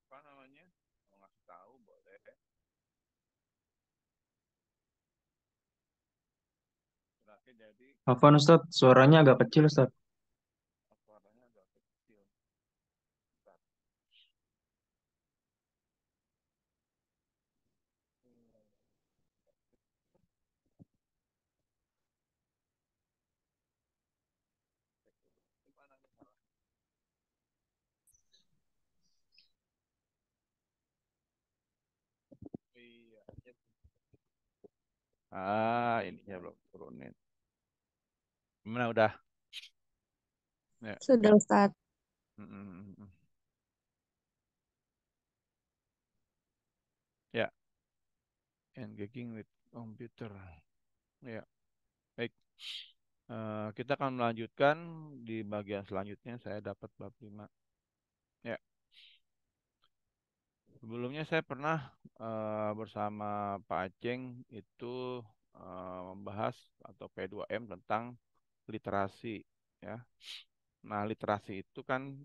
apa namanya, mau ngasih tahu boleh. Terakhir jadi Afwan Ustadz, suaranya agak kecil Ustadz. suaranya agak kecil. Bentar. Gimana nih salah? Iya. Ini ya belum turunin. Gimana udah? Ya. Sudah Ustadz. Mm, mm, mm. Ya, engaging with computer. Ya, baik. Kita akan melanjutkan di bagian selanjutnya. Saya dapat bab 5. Ya, sebelumnya saya pernah bersama Pak Aceng itu membahas atau P2M tentang literasi, ya. Nah, literasi itu kan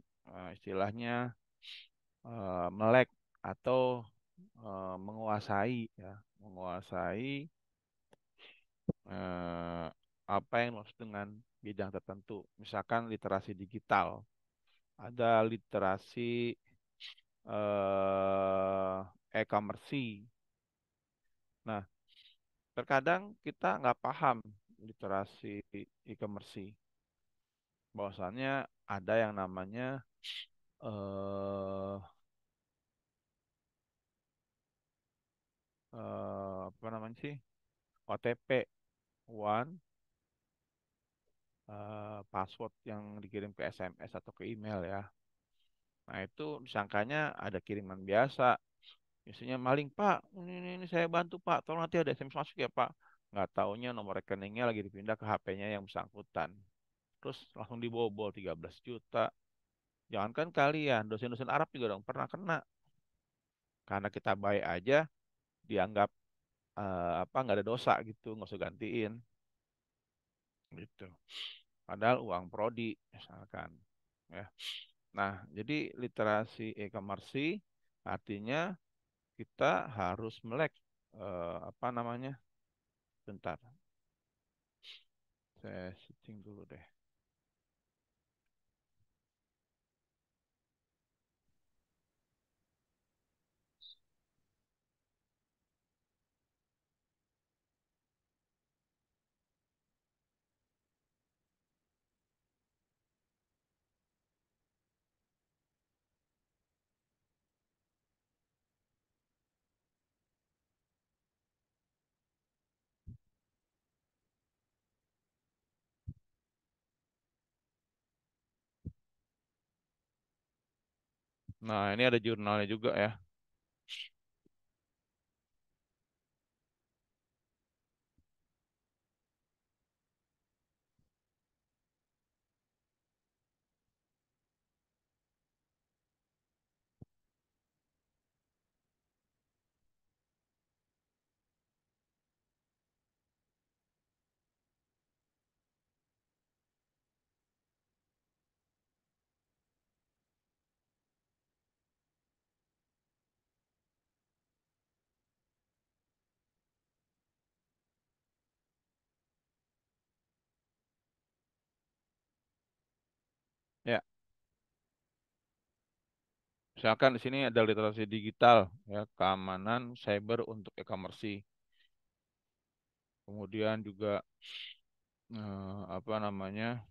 istilahnya melek atau menguasai, ya, menguasai eh, apa yang dimaksud dengan bidang tertentu. Misalkan literasi digital, ada literasi e-commerce. Nah, terkadang kita nggak paham literasi e-commerce. Bahwasannya ada yang namanya eh, apa namanya sih, OTP, one password yang dikirim ke SMS atau ke email, ya. Nah, itu disangkanya ada kiriman biasa. Biasanya maling, Pak, ini saya bantu, Pak. Tolong nanti ada SMS masuk ya, Pak. Nggak taunya nomor rekeningnya lagi dipindah ke HP-nya yang bersangkutan. Terus langsung dibobol 13 juta. Jangankan kalian, dosen-dosen Arab juga dong pernah kena. Karena kita baik aja, dianggap apa, nggak ada dosa gitu, nggak usah gantiin. Gitu. Padahal uang prodi, misalkan. Ya. Nah, jadi literasi e-commerce artinya kita harus melek apa namanya? Bentar, saya setting dulu deh. Nah, ini ada jurnalnya juga, ya. Ya, misalkan di sini ada literasi digital, ya, keamanan cyber untuk e-commerce. Kemudian juga apa namanya?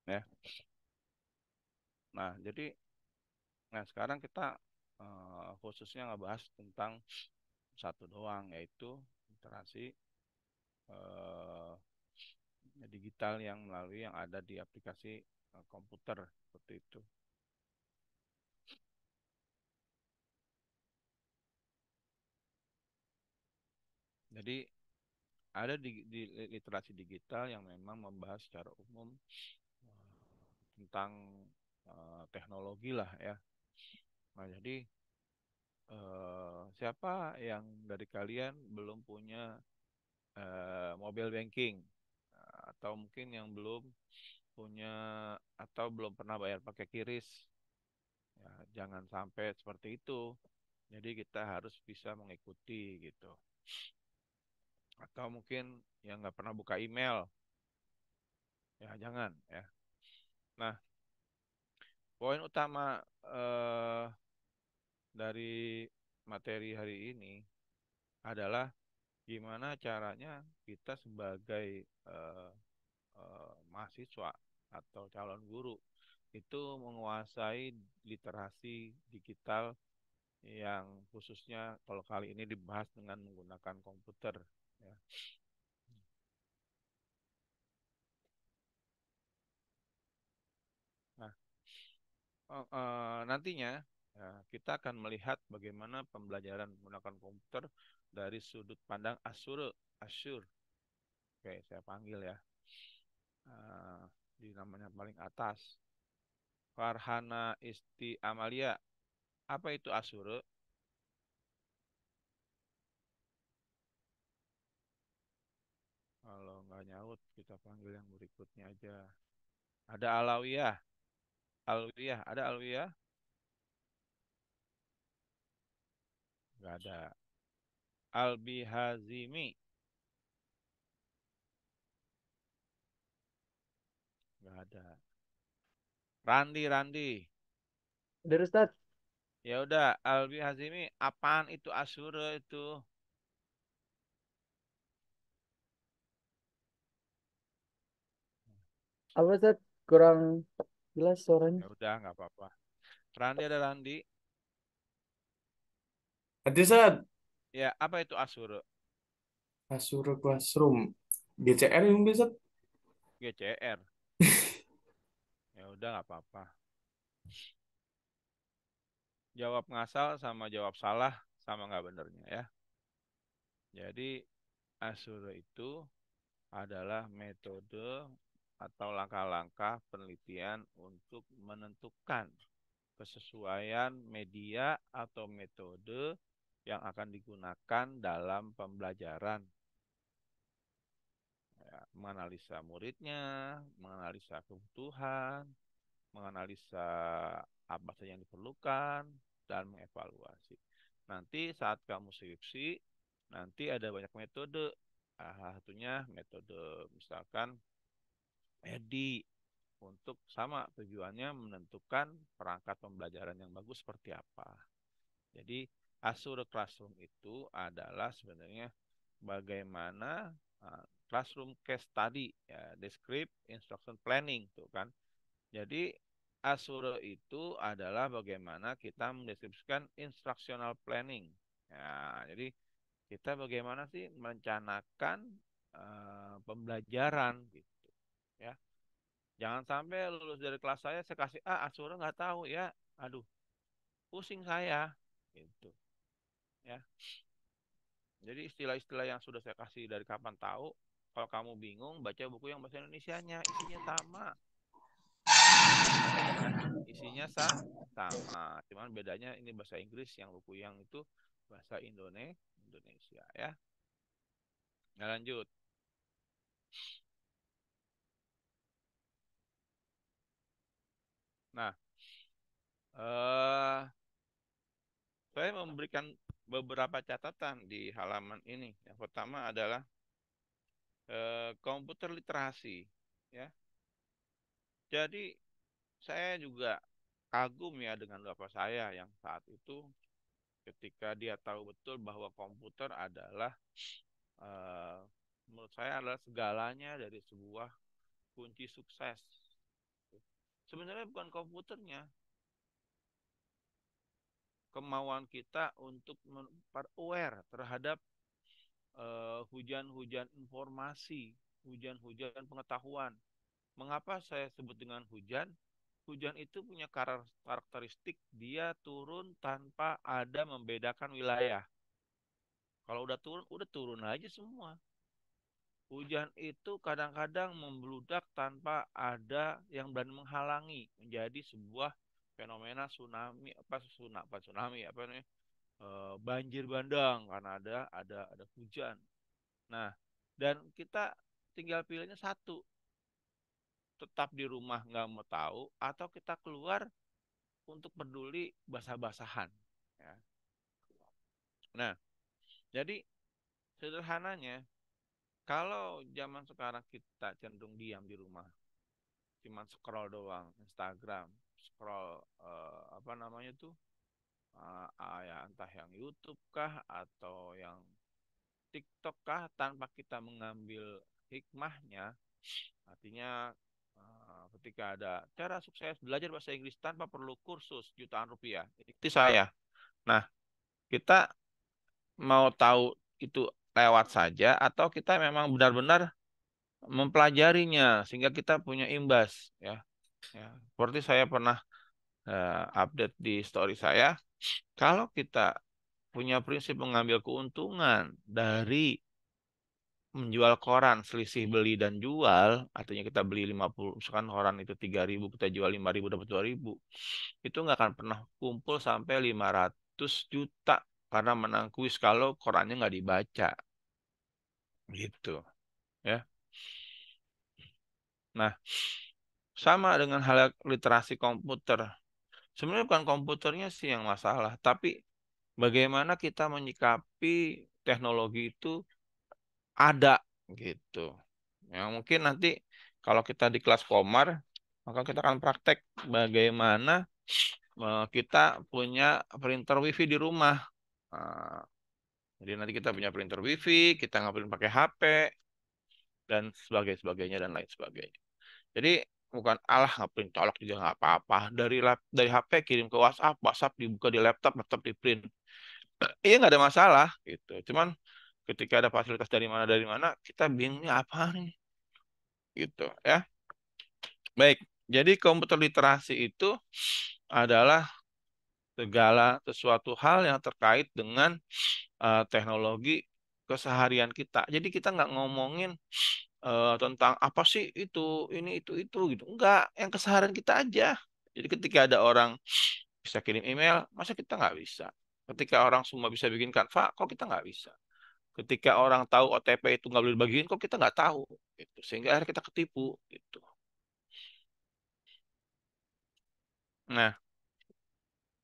Ya. Nah, jadi sekarang kita khususnya ngebahas tentang satu doang, yaitu literasi eh, digital yang melalui yang ada di aplikasi komputer, seperti itu. Jadi ada di literasi digital yang memang membahas secara umum tentang teknologi lah, ya. Nah, jadi siapa yang dari kalian belum punya mobile banking. Atau mungkin yang belum punya atau belum pernah bayar pakai QRIS. Ya, jangan sampai seperti itu. Jadi kita harus bisa mengikuti gitu. Atau mungkin yang nggak pernah buka email, ya jangan ya. Nah, poin utama dari materi hari ini adalah gimana caranya kita sebagai mahasiswa atau calon guru itu menguasai literasi digital yang khususnya kalau kali ini dibahas dengan menggunakan komputer. Ya. Nah, nantinya ya, kita akan melihat bagaimana pembelajaran menggunakan komputer dari sudut pandang Azure. Azure, oke, saya panggil ya. Eh, di namanya paling atas. Farhana Isti Amalia. Apa itu Azure? Kalau nggak nyaut, kita panggil yang berikutnya aja. Ada Alawiyah. Alwiyah, ada Alwiyah? Nggak ada. Albi Hazimi. Nggak ada. Randi, Randi. Dari Ustaz, Ya udah, Albi Hazimi, apaan itu Azure itu? apa Ustaz? Kurang jelas suaranya. Ya udah, nggak apa-apa. Randi ada Randi. Nanti saat Ya, apa itu Azure? Azure Classroom GCR yang bisa. GCR. Ya udah, nggak apa-apa. Jawab ngasal sama jawab salah sama nggak benernya ya. Jadi Azure itu adalah metode atau langkah-langkah penelitian untuk menentukan kesesuaian media atau metode yang akan digunakan dalam pembelajaran. Ya, menganalisa muridnya, menganalisa kebutuhan, menganalisa apa saja yang diperlukan, dan mengevaluasi. Nanti saat kamu skripsi, nanti ada banyak metode. Salah satunya metode misalkan EDI untuk sama tujuannya menentukan perangkat pembelajaran yang bagus seperti apa. Jadi Azure Classroom itu adalah sebenarnya bagaimana classroom case study, ya, descript, instruction planning, tuh kan. Jadi Azure itu adalah bagaimana kita mendeskripsikan instructional planning. Ya, jadi kita bagaimana sih merencanakan pembelajaran gitu, ya. Jangan sampai lulus dari kelas saya kasih Azure nggak tahu ya, aduh pusing saya, gitu, ya. Jadi istilah-istilah yang sudah saya kasih dari kapan tahu, kalau kamu bingung baca buku yang bahasa Indonesianya, isinya sama, ya. Isinya sama, cuman bedanya ini bahasa Inggris, yang buku yang itu bahasa Indonesia, ya. Nah, lanjut. Nah, eh saya memberikan beberapa catatan di halaman ini. Yang pertama adalah komputer literasi, ya. Jadi saya juga kagum ya dengan bapak saya yang saat itu ketika dia tahu betul bahwa komputer adalah eh, menurut saya adalah segalanya dari sebuah kunci sukses. Sebenarnya bukan komputernya, kemauan kita untuk aware terhadap hujan-hujan informasi, hujan-hujan pengetahuan. Mengapa saya sebut dengan hujan? Hujan itu punya karakteristik dia turun tanpa ada membedakan wilayah. Kalau udah turun aja semua. Hujan itu kadang-kadang membludak tanpa ada yang berani menghalangi, menjadi sebuah fenomena tsunami tsunami apa namanya, banjir bandang karena ada hujan. Nah, Dan kita tinggal pilihnya satu, tetap di rumah nggak mau tahu, atau kita keluar untuk peduli basah-basahan. Ya. Nah, jadi sederhananya, kalau zaman sekarang kita cenderung diam di rumah, cuman scroll doang, Instagram, scroll apa namanya tuh, ya entah yang YouTube kah atau yang TikTok kah, tanpa kita mengambil hikmahnya, artinya ketika ada cara sukses belajar bahasa Inggris tanpa perlu kursus jutaan rupiah, itu saya. Nah, kita mau tahu itu lewat saja atau kita memang benar-benar mempelajarinya sehingga kita punya imbas, ya. Ya, seperti saya pernah update di story saya, kalau kita punya prinsip mengambil keuntungan dari menjual koran selisih beli dan jual, artinya kita beli 50, misalkan koran itu 3.000, kita jual 5.000 dapat 2.000, itu nggak akan pernah kumpul sampai 500 juta karena menang kuis kalau korannya nggak dibaca, gitu ya. Nah, sama dengan hal literasi komputer. Sebenarnya bukan komputernya sih yang masalah, tapi bagaimana kita menyikapi teknologi itu ada, gitu. Ya, mungkin nanti kalau kita di kelas Komar, maka kita akan praktek bagaimana kita punya printer WiFi di rumah. Nah, jadi nanti kita punya printer WiFi, kita nggak perlu pakai HP dan sebagainya dan lain sebagainya. Jadi bukan alah ngeprint colok juga nggak apa-apa. Dari HP kirim ke WhatsApp, WhatsApp dibuka di laptop, laptop di print. Iya nggak ada masalah gitu. Cuman ketika ada fasilitas dari mana kita bingungnya apa nih gitu ya. Baik, jadi komputer literasi itu adalah segala sesuatu hal yang terkait dengan teknologi keseharian kita. Jadi kita nggak ngomongin tentang apa sih itu gitu. Enggak, yang keseharian kita aja. Jadi ketika ada orang bisa kirim email, masa kita nggak bisa? Ketika orang semua bisa bikin Canva, kok kita nggak bisa? Ketika orang tahu OTP itu nggak boleh dibagiin, kok kita nggak tahu? Gitu. Sehingga akhirnya kita ketipu. Gitu. Nah,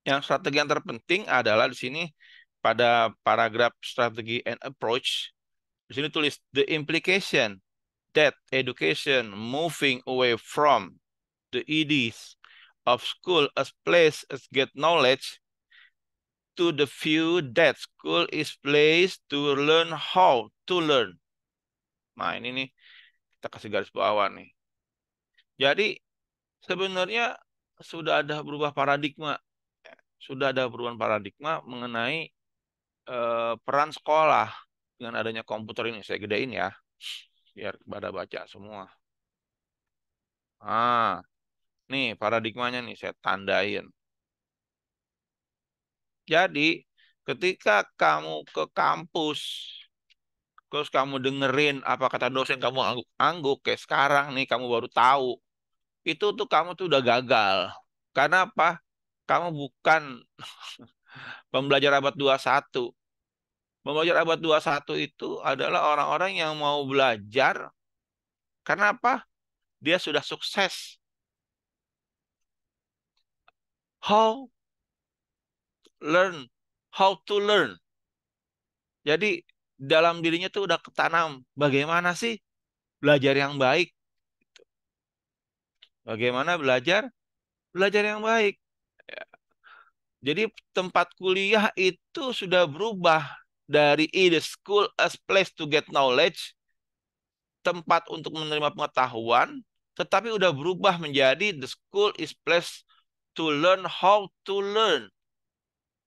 yang strategi yang terpenting adalah di sini pada paragraf strategi and approach. Di sini tulis the implication that education moving away from the EDs of school as place as get knowledge to the view that school is place to learn how to learn. Nah, ini nih kita kasih garis bawah nih. Jadi sebenarnya sudah ada berubah paradigma, sudah ada perubahan paradigma mengenai peran sekolah dengan adanya komputer ini. Saya gedein ya, biar pada baca semua. Ah, nih paradigmanya nih saya tandain. Jadi ketika kamu ke kampus, terus kamu dengerin apa kata dosen, kamu angguk-angguk kayak sekarang nih kamu baru tahu, itu tuh kamu tuh udah gagal. Karena apa? Kamu bukan pembelajar abad 21. Pembelajar abad 21 itu adalah orang-orang yang mau belajar karena apa? Dia sudah sukses. How learn, how to learn. Jadi dalam dirinya tuh udah ketanam bagaimana sih belajar yang baik. Bagaimana belajar? Belajar yang baik. Ya. Jadi tempat kuliah itu sudah berubah dari the school as place to get knowledge, tempat untuk menerima pengetahuan, tetapi udah berubah menjadi the school is place to learn how to learn.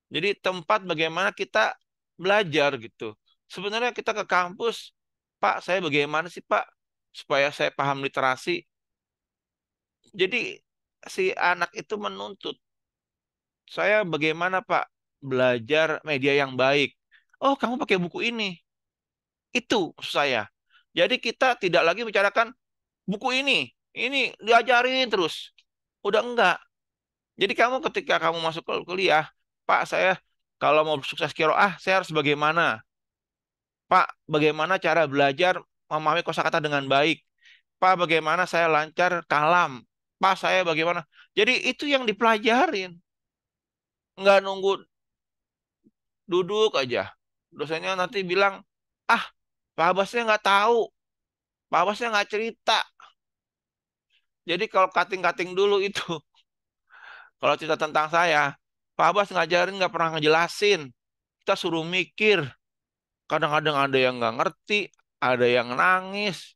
Jadi tempat bagaimana kita belajar gitu. Sebenarnya kita ke kampus, Pak, saya bagaimana sih Pak supaya saya paham literasi? Jadi si anak itu menuntut, saya bagaimana Pak belajar media yang baik? Oh, kamu pakai buku ini. Itu maksud saya. Jadi kita tidak lagi bicarakan buku ini. Ini diajarin terus. Udah enggak. Jadi kamu ketika kamu masuk ke kuliah, Pak, saya kalau mau sukses kiroah, saya harus bagaimana? Pak, bagaimana cara belajar memahami kosakata dengan baik. Pak, bagaimana saya lancar kalam. Pak, saya bagaimana. Jadi itu yang dipelajarin. Nggak nunggu duduk aja. Dosennya nanti bilang, ah, Pak Abbasnya nggak tahu. Pak Abbasnya nggak cerita. Jadi kalau cutting-cutting dulu itu, kalau cerita tentang saya, Pak Abbas ngajarin nggak pernah ngejelasin. Kita suruh mikir. Kadang-kadang ada yang nggak ngerti, ada yang nangis.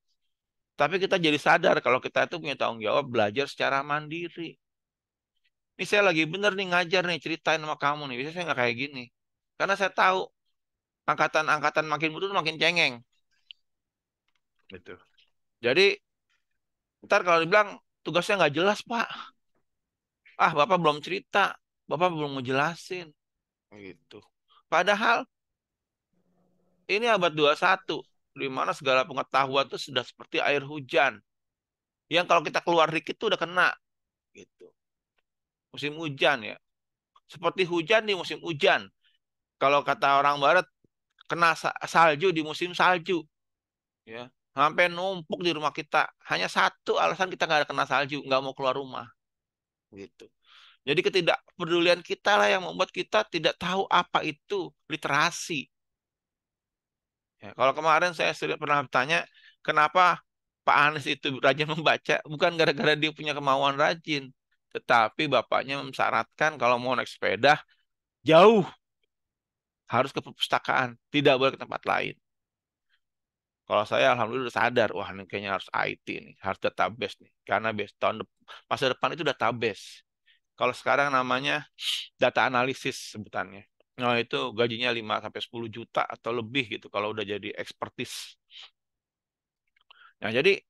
Tapi kita jadi sadar kalau kita itu punya tanggung jawab belajar secara mandiri. Ini saya lagi bener nih ngajar nih, ceritain sama kamu nih. Biasanya saya nggak kayak gini. Karena saya tahu angkatan-angkatan makin muda tuh makin cengeng. Gitu. Jadi ntar kalau dibilang tugasnya nggak jelas, Pak. Ah, Bapak belum cerita. Bapak belum ngejelasin. Gitu. Padahal ini abad 21, di mana segala pengetahuan itu sudah seperti air hujan. Yang kalau kita keluar dikit tuh udah kena. Gitu. Musim hujan ya. Seperti hujan di musim hujan. Kalau kata orang barat, kena salju di musim salju. Ya. Sampai numpuk di rumah kita. Hanya satu alasan kita nggak kena salju, nggak mau keluar rumah. Gitu. Jadi ketidakpedulian kita lah yang membuat kita tidak tahu apa itu literasi. Ya, kalau kemarin saya sudah pernah bertanya, kenapa Pak Anies itu rajin membaca, bukan gara-gara dia punya kemauan rajin, tetapi bapaknya mensyaratkan kalau mau naik sepeda jauh harus ke perpustakaan, tidak boleh ke tempat lain. Kalau saya alhamdulillah udah sadar, wah ini kayaknya harus IT nih, harus database nih, karena masa depan itu database. Kalau sekarang namanya data analisis sebutannya. Nah, itu gajinya 5 sampai 10 juta atau lebih gitu kalau udah jadi expertise. Nah, jadi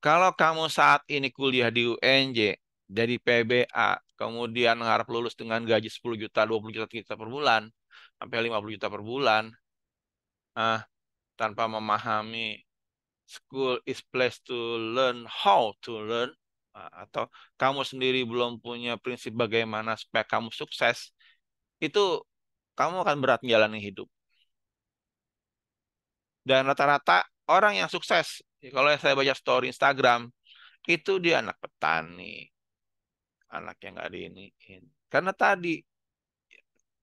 kalau kamu saat ini kuliah di UNJ, jadi PBA, kemudian ngarep lulus dengan gaji 10 juta, 20 juta per bulan, sampai 50 juta per bulan, ah, tanpa memahami school is place to learn how to learn, atau kamu sendiri belum punya prinsip bagaimana supaya kamu sukses, itu kamu akan berat menjalani hidup. Dan rata-rata orang yang sukses, kalau saya baca story Instagram, itu dia anak petani, anak yang nggak diiniin. Karena tadi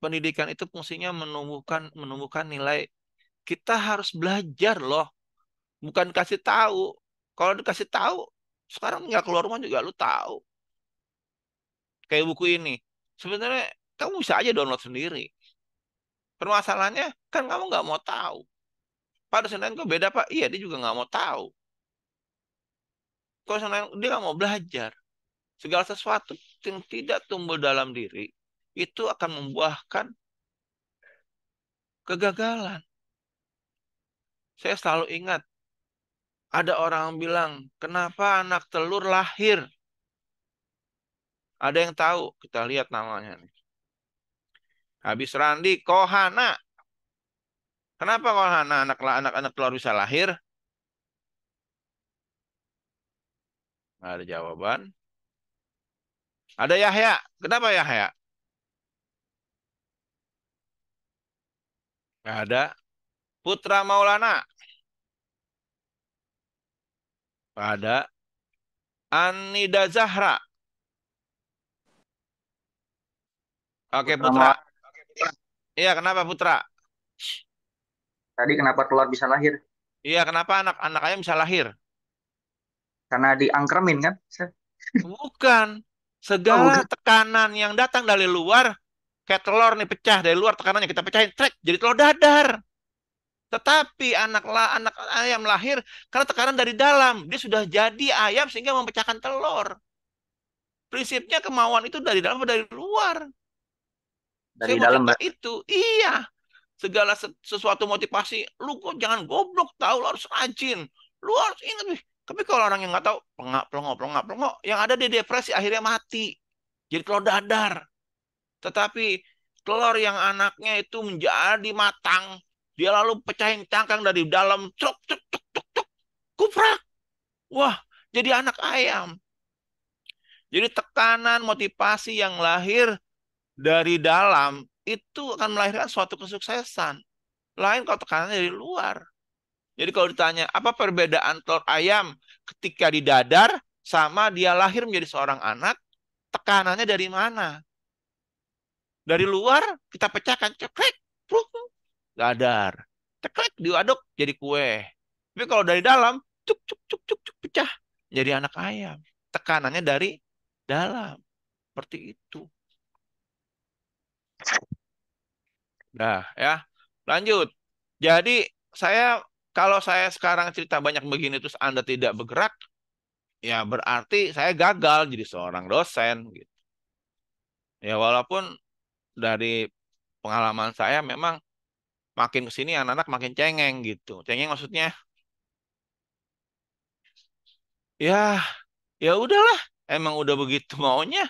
pendidikan itu fungsinya menumbuhkan nilai. Kita harus belajar loh, bukan kasih tahu. Kalau dikasih tahu, sekarang nggak keluar rumah juga lu tahu. Kayak buku ini, sebenarnya kamu bisa aja download sendiri. Permasalahannya kan kamu nggak mau tahu. Pada Senin kok beda Pak? Iya dia juga nggak mau tahu. Kalau Senin dia nggak mau belajar. Segala sesuatu yang tidak tumbuh dalam diri itu akan membuahkan kegagalan. Saya selalu ingat ada orang bilang, kenapa anak telur lahir? Ada yang tahu? Kita lihat namanya nih. Habis Randi Kohana. Kenapa Kohana anak telur bisa lahir? Nggak ada jawaban. Ada Yahya. Kenapa Yahya? Nggak ada. Putra Maulana. Nggak ada. Anida Zahra. Oke Putra Putra. mau Iya kenapa Putra? tadi kenapa telur bisa lahir? Iya kenapa anak ayam bisa lahir? Karena diangkremin kan? Bukan. Oh, Segala bukan. tekanan yang datang dari luar, kayak telur nih pecah dari luar, tekanannya kita pecahin, trek, jadi telur dadar. Tetapi anak ayam lahir karena tekanan dari dalam. Dia sudah jadi ayam sehingga memecahkan telur. Prinsipnya kemauan itu dari dalam atau dari luar. Saya Dari mau dalam cerita berarti. itu. Iya. Segala sesuatu motivasi. Lu kok jangan goblok, tahu lu harus rajin. Lu harus ingat nih. Tapi kalau orang yang nggak tahu, pelengak, pelongok, pelengak, pelongok, yang ada dia depresi akhirnya mati. Jadi telur dadar. Tetapi telur yang anaknya itu menjadi matang, dia lalu pecahin cangkang dari dalam, cok, cok, cok, cok, cok, kuprak. Wah, jadi anak ayam. Jadi tekanan motivasi yang lahir dari dalam itu akan melahirkan suatu kesuksesan. Lain kalau tekanannya dari luar. Jadi kalau ditanya apa perbedaan telur ayam ketika didadar sama dia lahir menjadi seorang anak, tekanannya dari mana? Dari luar kita pecahkan, cekrek, pluk, dadar. Cekrek, diaduk jadi kue. Tapi kalau dari dalam, cuk, cuk, cuk, cuk, cuk, pecah. Jadi anak ayam. Tekanannya dari dalam. Seperti itu. Nah, ya. Lanjut. Jadi, kalau saya sekarang cerita banyak begini terus Anda tidak bergerak, ya berarti saya gagal jadi seorang dosen gitu. Ya walaupun dari pengalaman saya memang makin ke sini anak-anak makin cengeng gitu. Cengeng maksudnya ya ya udahlah, emang udah begitu maunya.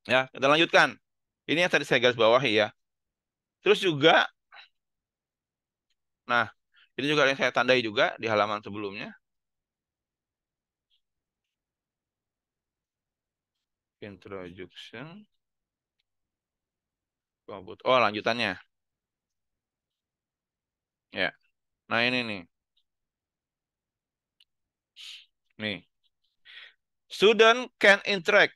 Ya, kita lanjutkan. Ini yang tadi saya garis bawahi ya. Terus juga, nah, ini juga yang saya tandai juga di halaman sebelumnya. Introduction. Oh, lanjutannya. Ya. Nah, ini nih. Nih. Student can interact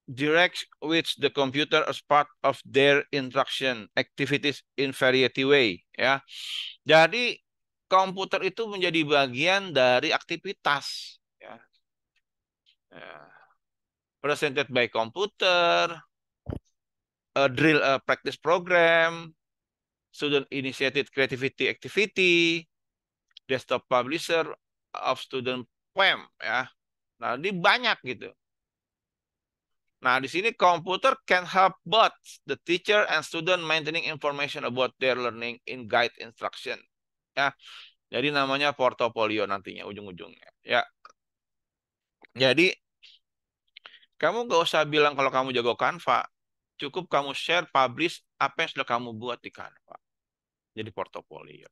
direct with the computer as part of their instruction activities in variety way. Ya. Jadi, komputer itu menjadi bagian dari aktivitas. Ya. Ya. Presented by computer, a drill a practice program, student initiated creativity activity, desktop publisher of student poem ya. Nah, ini banyak gitu. Nah, di sini komputer can help both the teacher and student maintaining information about their learning in guide instruction. Ya. Jadi namanya portofolio nantinya ujung-ujungnya. Ya. Jadi kamu gak usah bilang kalau kamu jago Canva. Cukup kamu share, publish apa yang sudah kamu buat di Canva. Jadi portofolio.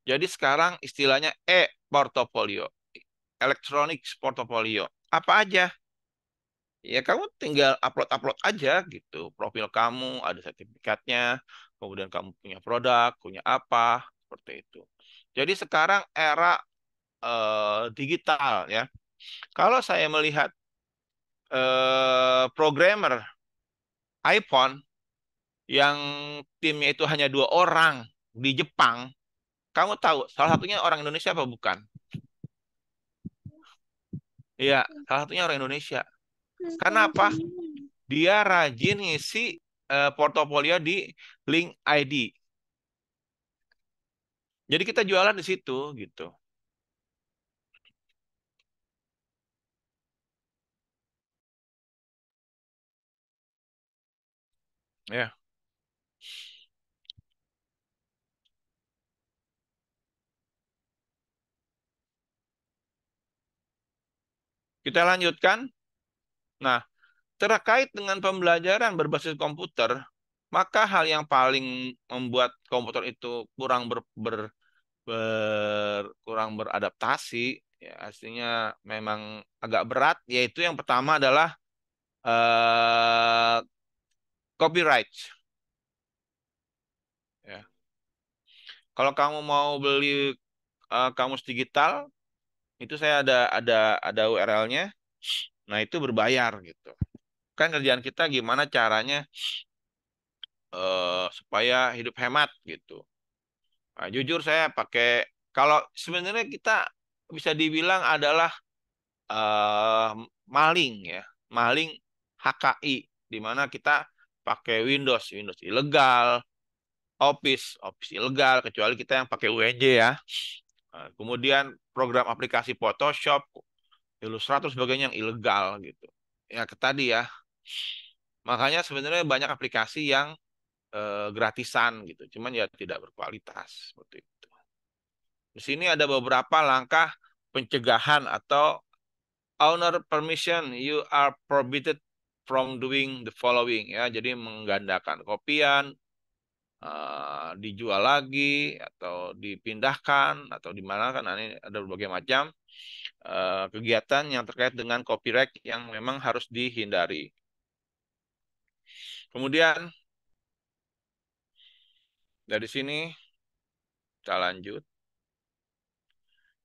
Jadi sekarang istilahnya e-portofolio, electronic portfolio. Apa aja? Ya kamu tinggal upload-upload aja gitu. Profil kamu ada sertifikatnya, kemudian kamu punya produk, punya apa, seperti itu. Jadi sekarang era digital ya. Kalau saya melihat programmer iPhone yang timnya itu hanya 2 orang di Jepang, kamu tahu salah satunya orang Indonesia apa bukan? Iya, salah satunya orang Indonesia. Karena apa? Dia rajin ngisi portofolio di link ID. Jadi kita jualan di situ gitu. Ya, kita lanjutkan. Nah, terkait dengan pembelajaran berbasis komputer, maka hal yang paling membuat komputer itu kurang beradaptasi, ya aslinya memang agak berat, yaitu yang pertama adalah eh, copyright. Ya. Kalau kamu mau beli kamus digital, itu saya ada URL-nya. Nah, itu berbayar gitu. Kan kerjaan kita gimana caranya supaya hidup hemat gitu. Nah, jujur saya pakai kalau sebenarnya kita bisa dibilang adalah eh, maling ya, maling HKI di mana kita pakai Windows ilegal, Office ilegal kecuali kita yang pakai UNJ ya. Kemudian program aplikasi Photoshop, Illustrator sebagainya yang ilegal gitu. Ya tadi ya. Makanya sebenarnya banyak aplikasi yang gratisan gitu, cuman ya tidak berkualitas seperti itu. Di sini ada beberapa langkah pencegahan atau owner permission, you are prohibited from doing the following ya. Jadi menggandakan kopian, dijual lagi atau dipindahkan atau di mana kan ini ada berbagai macam kegiatan yang terkait dengan copyright yang memang harus dihindari. Kemudian dari sini kita lanjut.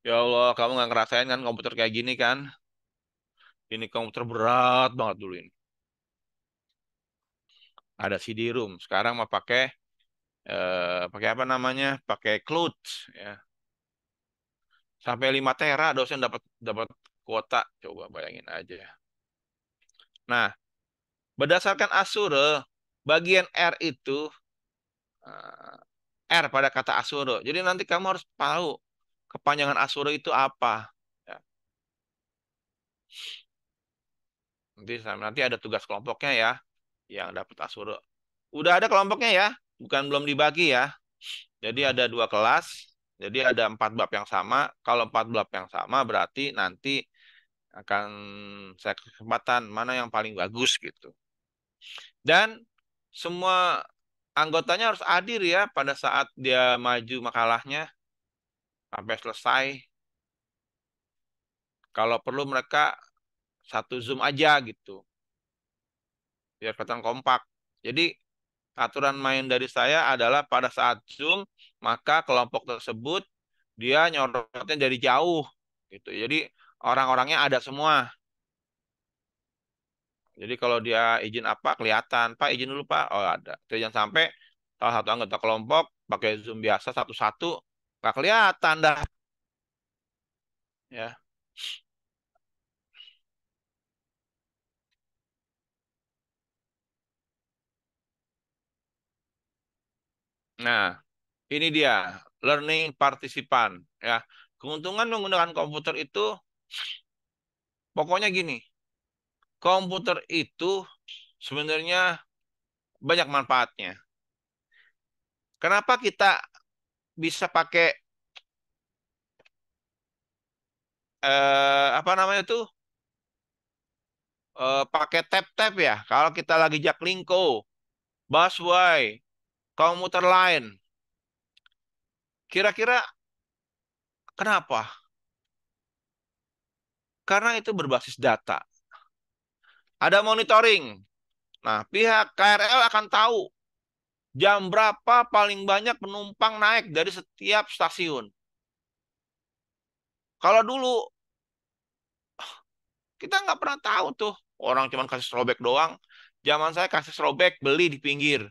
Ya Allah, kamu nggak ngerasain kan komputer kayak gini kan? Ini komputer berat banget dulu ini. Ada CD-ROM. Sekarang mau pakai apa namanya? Pakai cloud ya. Sampai 5 tera dosen dapat dapat kuota. Coba bayangin aja. Nah, berdasarkan Azure, bagian R itu eh, R pada kata Azure. Jadi nanti kamu harus tahu kepanjangan Azure itu apa. Ya, nanti ada tugas kelompoknya ya yang dapat Azure. Udah ada kelompoknya ya, bukan belum dibagi ya. Jadi ada 2 kelas, jadi ada 4 bab yang sama. Kalau 4 bab yang sama berarti nanti akan saya kesempatan mana yang paling bagus gitu. Dan semua anggotanya harus hadir ya pada saat dia maju makalahnya sampai selesai. Kalau perlu mereka satu Zoom aja gitu, biar kelihatan kompak. Jadi aturan main dari saya adalah pada saat Zoom, maka kelompok tersebut dia nyorotnya dari jauh gitu. Jadi orang-orangnya ada semua. Jadi kalau dia izin apa kelihatan, Pak izin dulu Pak. Oh ada. Jadi jangan sampai salah satu anggota kelompok pakai Zoom biasa satu-satu nggak kelihatan dah ya. Nah, ini dia learning partisipan ya. Keuntungan menggunakan komputer itu pokoknya gini. Komputer itu sebenarnya banyak manfaatnya. Kenapa kita bisa pakai apa namanya tuh pakai tab-tab ya? Kalau kita lagi Jaklingko, busway, komuter lain, kira-kira kenapa? Karena itu berbasis data. Ada monitoring. Nah, pihak KRL akan tahu jam berapa paling banyak penumpang naik dari setiap stasiun. Kalau dulu kita nggak pernah tahu tuh. Orang cuma kasih serobek doang. Zaman saya kasih serobek beli di pinggir.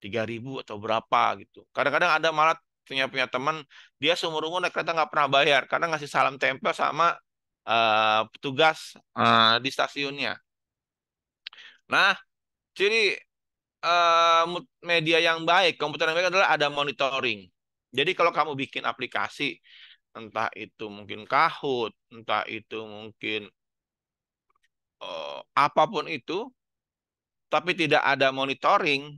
3.000 atau berapa gitu. Kadang-kadang ada malah punya teman dia seumur umur naik kereta nggak pernah bayar karena ngasih salam tempel sama petugas di stasiunnya. Nah, jadi media yang baik, komputer yang baik adalah ada monitoring. Jadi kalau kamu bikin aplikasi, entah itu mungkin Kahoot, entah itu mungkin apapun itu, tapi tidak ada monitoring,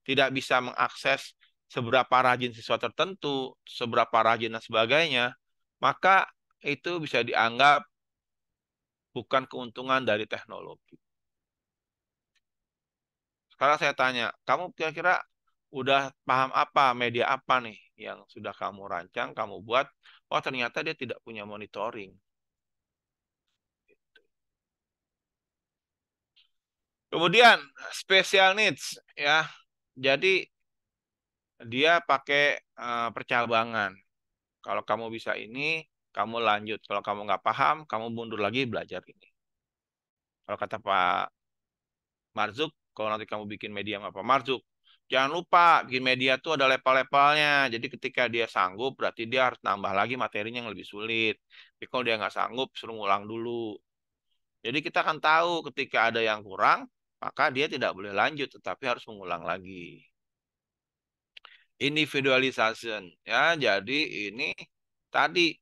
tidak bisa mengakses seberapa rajin siswa tertentu, seberapa rajin dan sebagainya, maka itu bisa dianggap bukan keuntungan dari teknologi. Sekarang saya tanya, kamu kira-kira udah paham apa, media apa nih yang sudah kamu rancang, kamu buat, oh ternyata dia tidak punya monitoring. Kemudian, special needs, ya. Jadi, dia pakai percabangan. Kalau kamu bisa ini, kamu lanjut. Kalau kamu nggak paham, kamu mundur lagi belajar ini. Kalau kata Pak Marzuk, kalau nanti kamu bikin media sama Pak Marzuk, jangan lupa bikin media tuh ada level-levelnya. Jadi ketika dia sanggup, berarti dia harus nambah lagi materinya yang lebih sulit. Tapi kalau dia nggak sanggup, suruh ngulang dulu. Jadi kita akan tahu ketika ada yang kurang, maka dia tidak boleh lanjut, tetapi harus mengulang lagi. Individualization, ya. Jadi ini tadi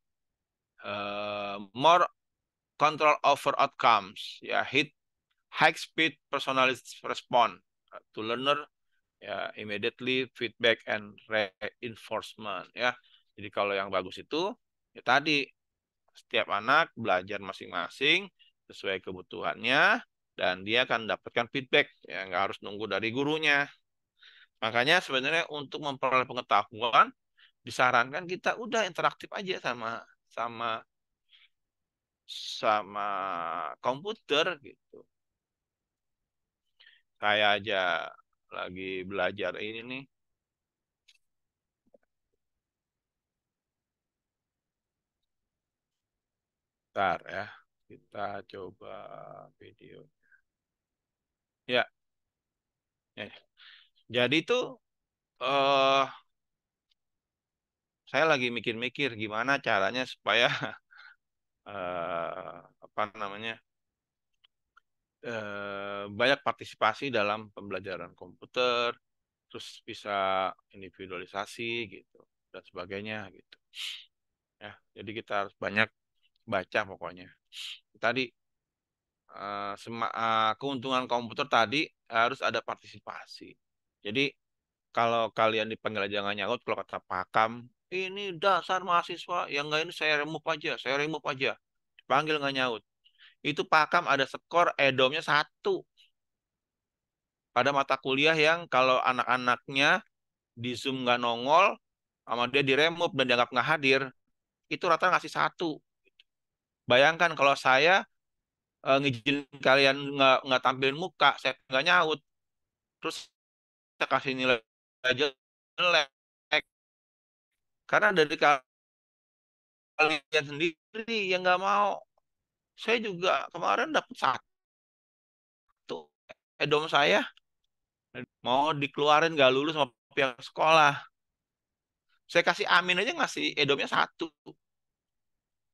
more control over outcomes, ya. High speed personalized response to learner ya immediately feedback and reinforcement ya. Jadi kalau yang bagus itu ya tadi setiap anak belajar masing-masing sesuai kebutuhannya dan dia akan mendapatkan feedback ya nggak harus nunggu dari gurunya. Makanya sebenarnya untuk memperoleh pengetahuan disarankan kita udah interaktif aja sama sama sama komputer gitu. Saya aja lagi belajar ini nih. Bentar ya. Kita coba video. Ya, ya. Jadi tuh eh saya lagi mikir-mikir gimana caranya supaya apa namanya banyak partisipasi dalam pembelajaran komputer, terus bisa individualisasi gitu dan sebagainya gitu. Ya, jadi kita harus banyak baca pokoknya. Tadi keuntungan komputer tadi harus ada partisipasi. Jadi kalau kalian dipanggil aja nggak nyaut, kalau kata Pakam, ini dasar mahasiswa, yang nggak ini saya remove aja. Dipanggil nggak nyaut. Itu Pakam ada skor edomnya 1 pada mata kuliah yang kalau anak-anaknya di Zoom nggak nongol, sama dia di remove dan dianggap nggak hadir, itu rata ngasih 1. Bayangkan kalau saya ngizinin kalian nggak tampilin muka, saya nggak nyaut, terus saya kasih nilai jelek, karena dari kalian sendiri yang nggak mau. Saya juga kemarin dapat 1 edom saya mau dikeluarin nggak lulus sama pihak sekolah. Saya kasih amin aja ngasih edomnya 1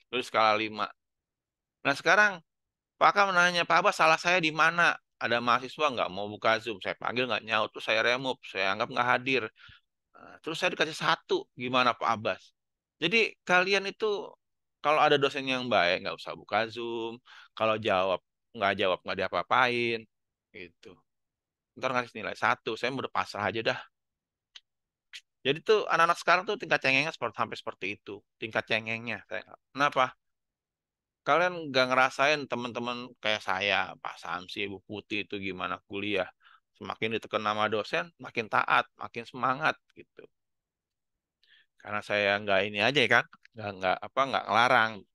dari skala 5. Nah sekarang Pak Kam menanya, Pak Abbas salah saya di mana? Ada mahasiswa nggak mau buka Zoom, saya panggil nggak nyaut, terus saya remove, saya anggap nggak hadir. Nah, terus saya dikasih 1, gimana Pak Abbas? Jadi kalian itu kalau ada dosen yang baik nggak usah buka Zoom, kalau jawab nggak diapa-apain, gitu. Ntar ngasih nilai 1, saya udah pasrah aja dah. Jadi tuh anak-anak sekarang tuh tingkat cengengnya sampai seperti itu, tingkat cengengnya. Kenapa? Kalian nggak ngerasain teman-teman kayak saya, Pak Samsi, Ibu Putih itu gimana kuliah. Semakin ditekan nama dosen, makin taat, makin semangat gitu. Karena saya nggak ini aja kan, nggak ngelarang.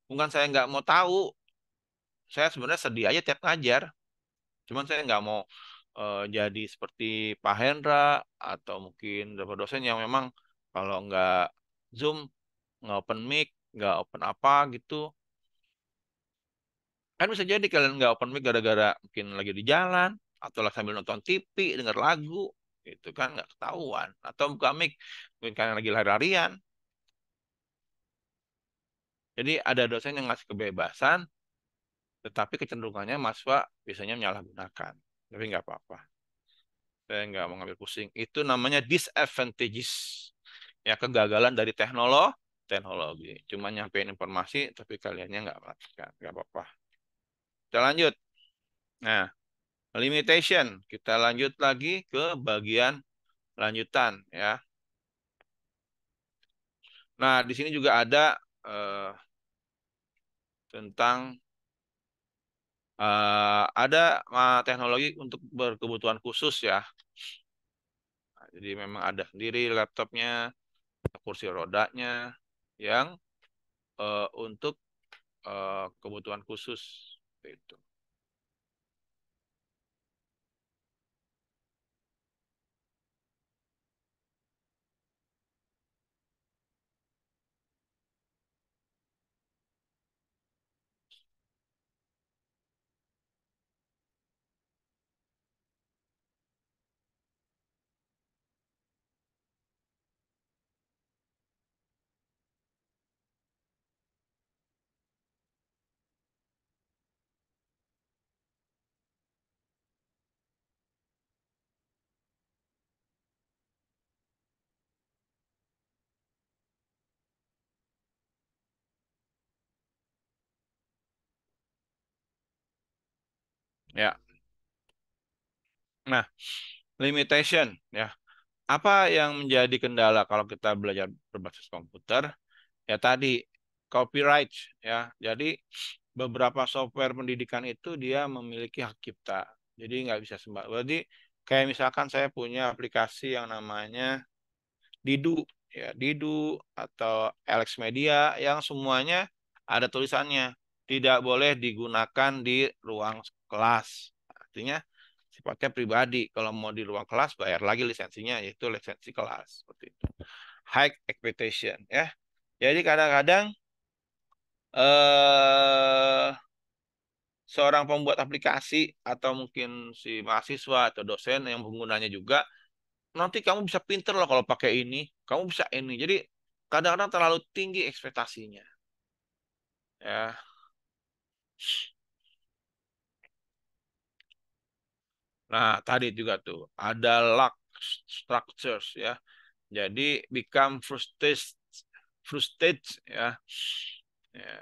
Bukan saya nggak mau tahu, saya sebenarnya sedih aja tiap ngajar. Cuman saya nggak mau jadi seperti Pak Hendra atau mungkin beberapa dosen yang memang kalau nggak Zoom, nggak open mic, nggak open apa gitu. Kan bisa jadi kalian nggak open mic gara-gara mungkin lagi di jalan atau lah sambil nonton TV, denger lagu, itu kan nggak ketahuan. Atau buka mic mungkin kalian lagi lari-larian. Jadi ada dosen yang ngasih kebebasan, tetapi kecenderungannya mahasiswa biasanya menyalahgunakan. Tapi nggak apa-apa. Saya nggak mau ngambil pusing. Itu namanya disadvantages. Ya kegagalan dari teknologi. Cuma nyampein informasi, tapi kaliannya nggak praktikkan. Nggak apa-apa. Kita lanjut. Nah, limitation. Kita lanjut lagi ke bagian lanjutan ya. Nah, di sini juga ada tentang ada teknologi untuk berkebutuhan khusus ya. Nah, jadi memang ada sendiri laptopnya, kursi rodanya yang untuk kebutuhan khusus itu. Ya. Nah, limitation ya. Apa yang menjadi kendala kalau kita belajar berbasis komputer? Ya tadi copyright ya. Jadi beberapa software pendidikan itu dia memiliki hak cipta. Jadi nggak bisa sembarang. Jadi kayak misalkan saya punya aplikasi yang namanya Didu ya, Didu atau Alex Media yang semuanya ada tulisannya tidak boleh digunakan di ruang kelas. Artinya sifatnya pribadi. Kalau mau di ruang kelas bayar lagi lisensinya yaitu lisensi kelas seperti itu. High expectation ya. Jadi kadang-kadang eh seorang pembuat aplikasi atau mungkin si mahasiswa atau dosen yang penggunanya juga, nanti kamu bisa pinter loh kalau pakai ini, kamu bisa ini. Jadi kadang-kadang terlalu tinggi ekspektasinya. Ya, nah tadi juga tuh ada luck structures ya. Jadi become frustrated, frustrated ya. Ya,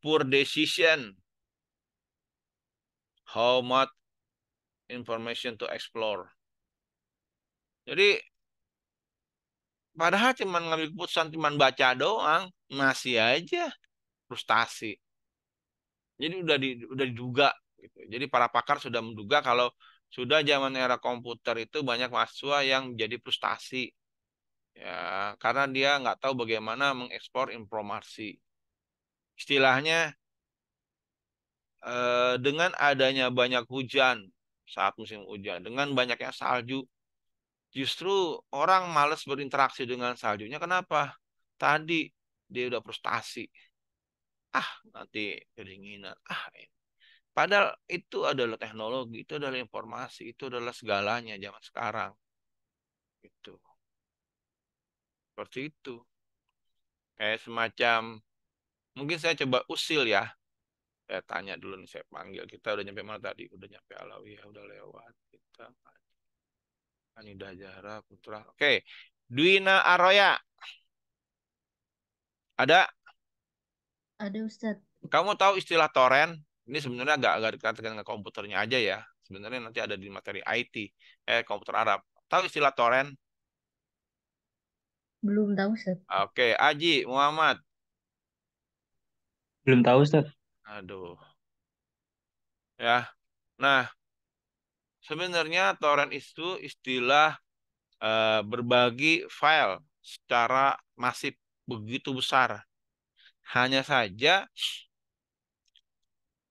poor decision, how much information to explore. Jadi padahal cuman ngambil keputusan cuman baca doang, masih aja frustasi. Jadi udah diduga gitu. Jadi para pakar sudah menduga kalau sudah zaman era komputer itu banyak mahasiswa yang jadi frustasi ya karena dia nggak tahu bagaimana mengekspor informasi. Istilahnya dengan adanya banyak hujan saat musim hujan, dengan banyaknya salju, justru orang malas berinteraksi dengan saljunya. Kenapa? Tadi dia udah frustasi. Ah, nanti kedinginan. Padahal itu adalah teknologi, itu adalah informasi, itu adalah segalanya zaman sekarang. Itu seperti itu. Kayak semacam, mungkin saya coba usil ya. Saya tanya dulu nih, saya panggil. Kita udah nyampe mana tadi? Udah nyampe Alawiyah, udah lewat. Kita Anidah Zahra Putra. Oke, Dwina Aroya. Ada? Ada Ustadz. Kamu tahu istilah torrent? Ini sebenarnya agak dikatakan dengan komputernya aja ya. Sebenarnya nanti ada di materi IT, komputer Arab. Tahu istilah torrent? Belum tahu Ustadz. Oke, Aji, Muhammad. Belum tahu, Ustaz. Aduh, ya. Nah, sebenarnya torrent itu istilah berbagi file secara masif begitu besar. Hanya saja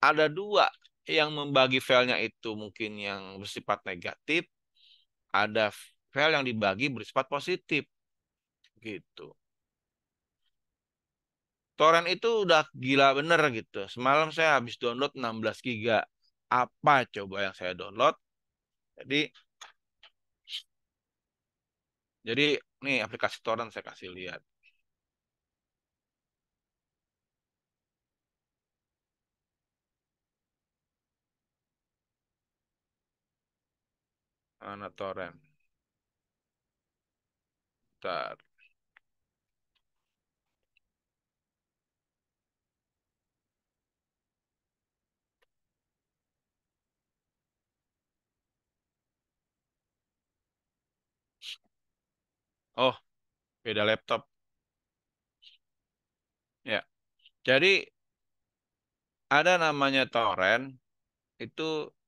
ada dua yang membagi filenya itu mungkin yang bersifat negatif, ada file yang dibagi bersifat positif gitu. Torrent itu udah gila bener gitu. Semalam saya habis download 16 giga. Apa coba yang saya download? Jadi jadi nih aplikasi torrent saya kasih lihat. Mana torrent? Bentar. Oh, beda laptop. Ya. Jadi ada namanya torrent itu,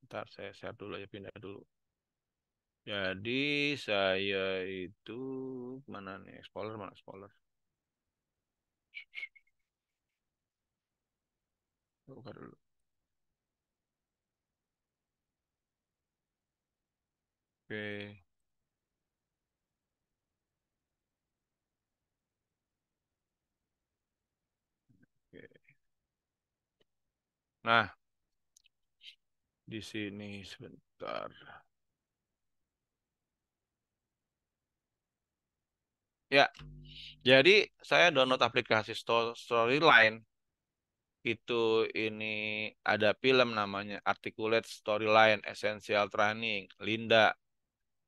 ntar saya share dulu ya, pindah dulu. Jadi saya itu mana nih Explorer, mana Explorer? Buka dulu. Oke. Oke. Nah, di sini sebentar. Ya, jadi saya download aplikasi Storyline itu ini ada film namanya Articulate Storyline Essential Training, Linda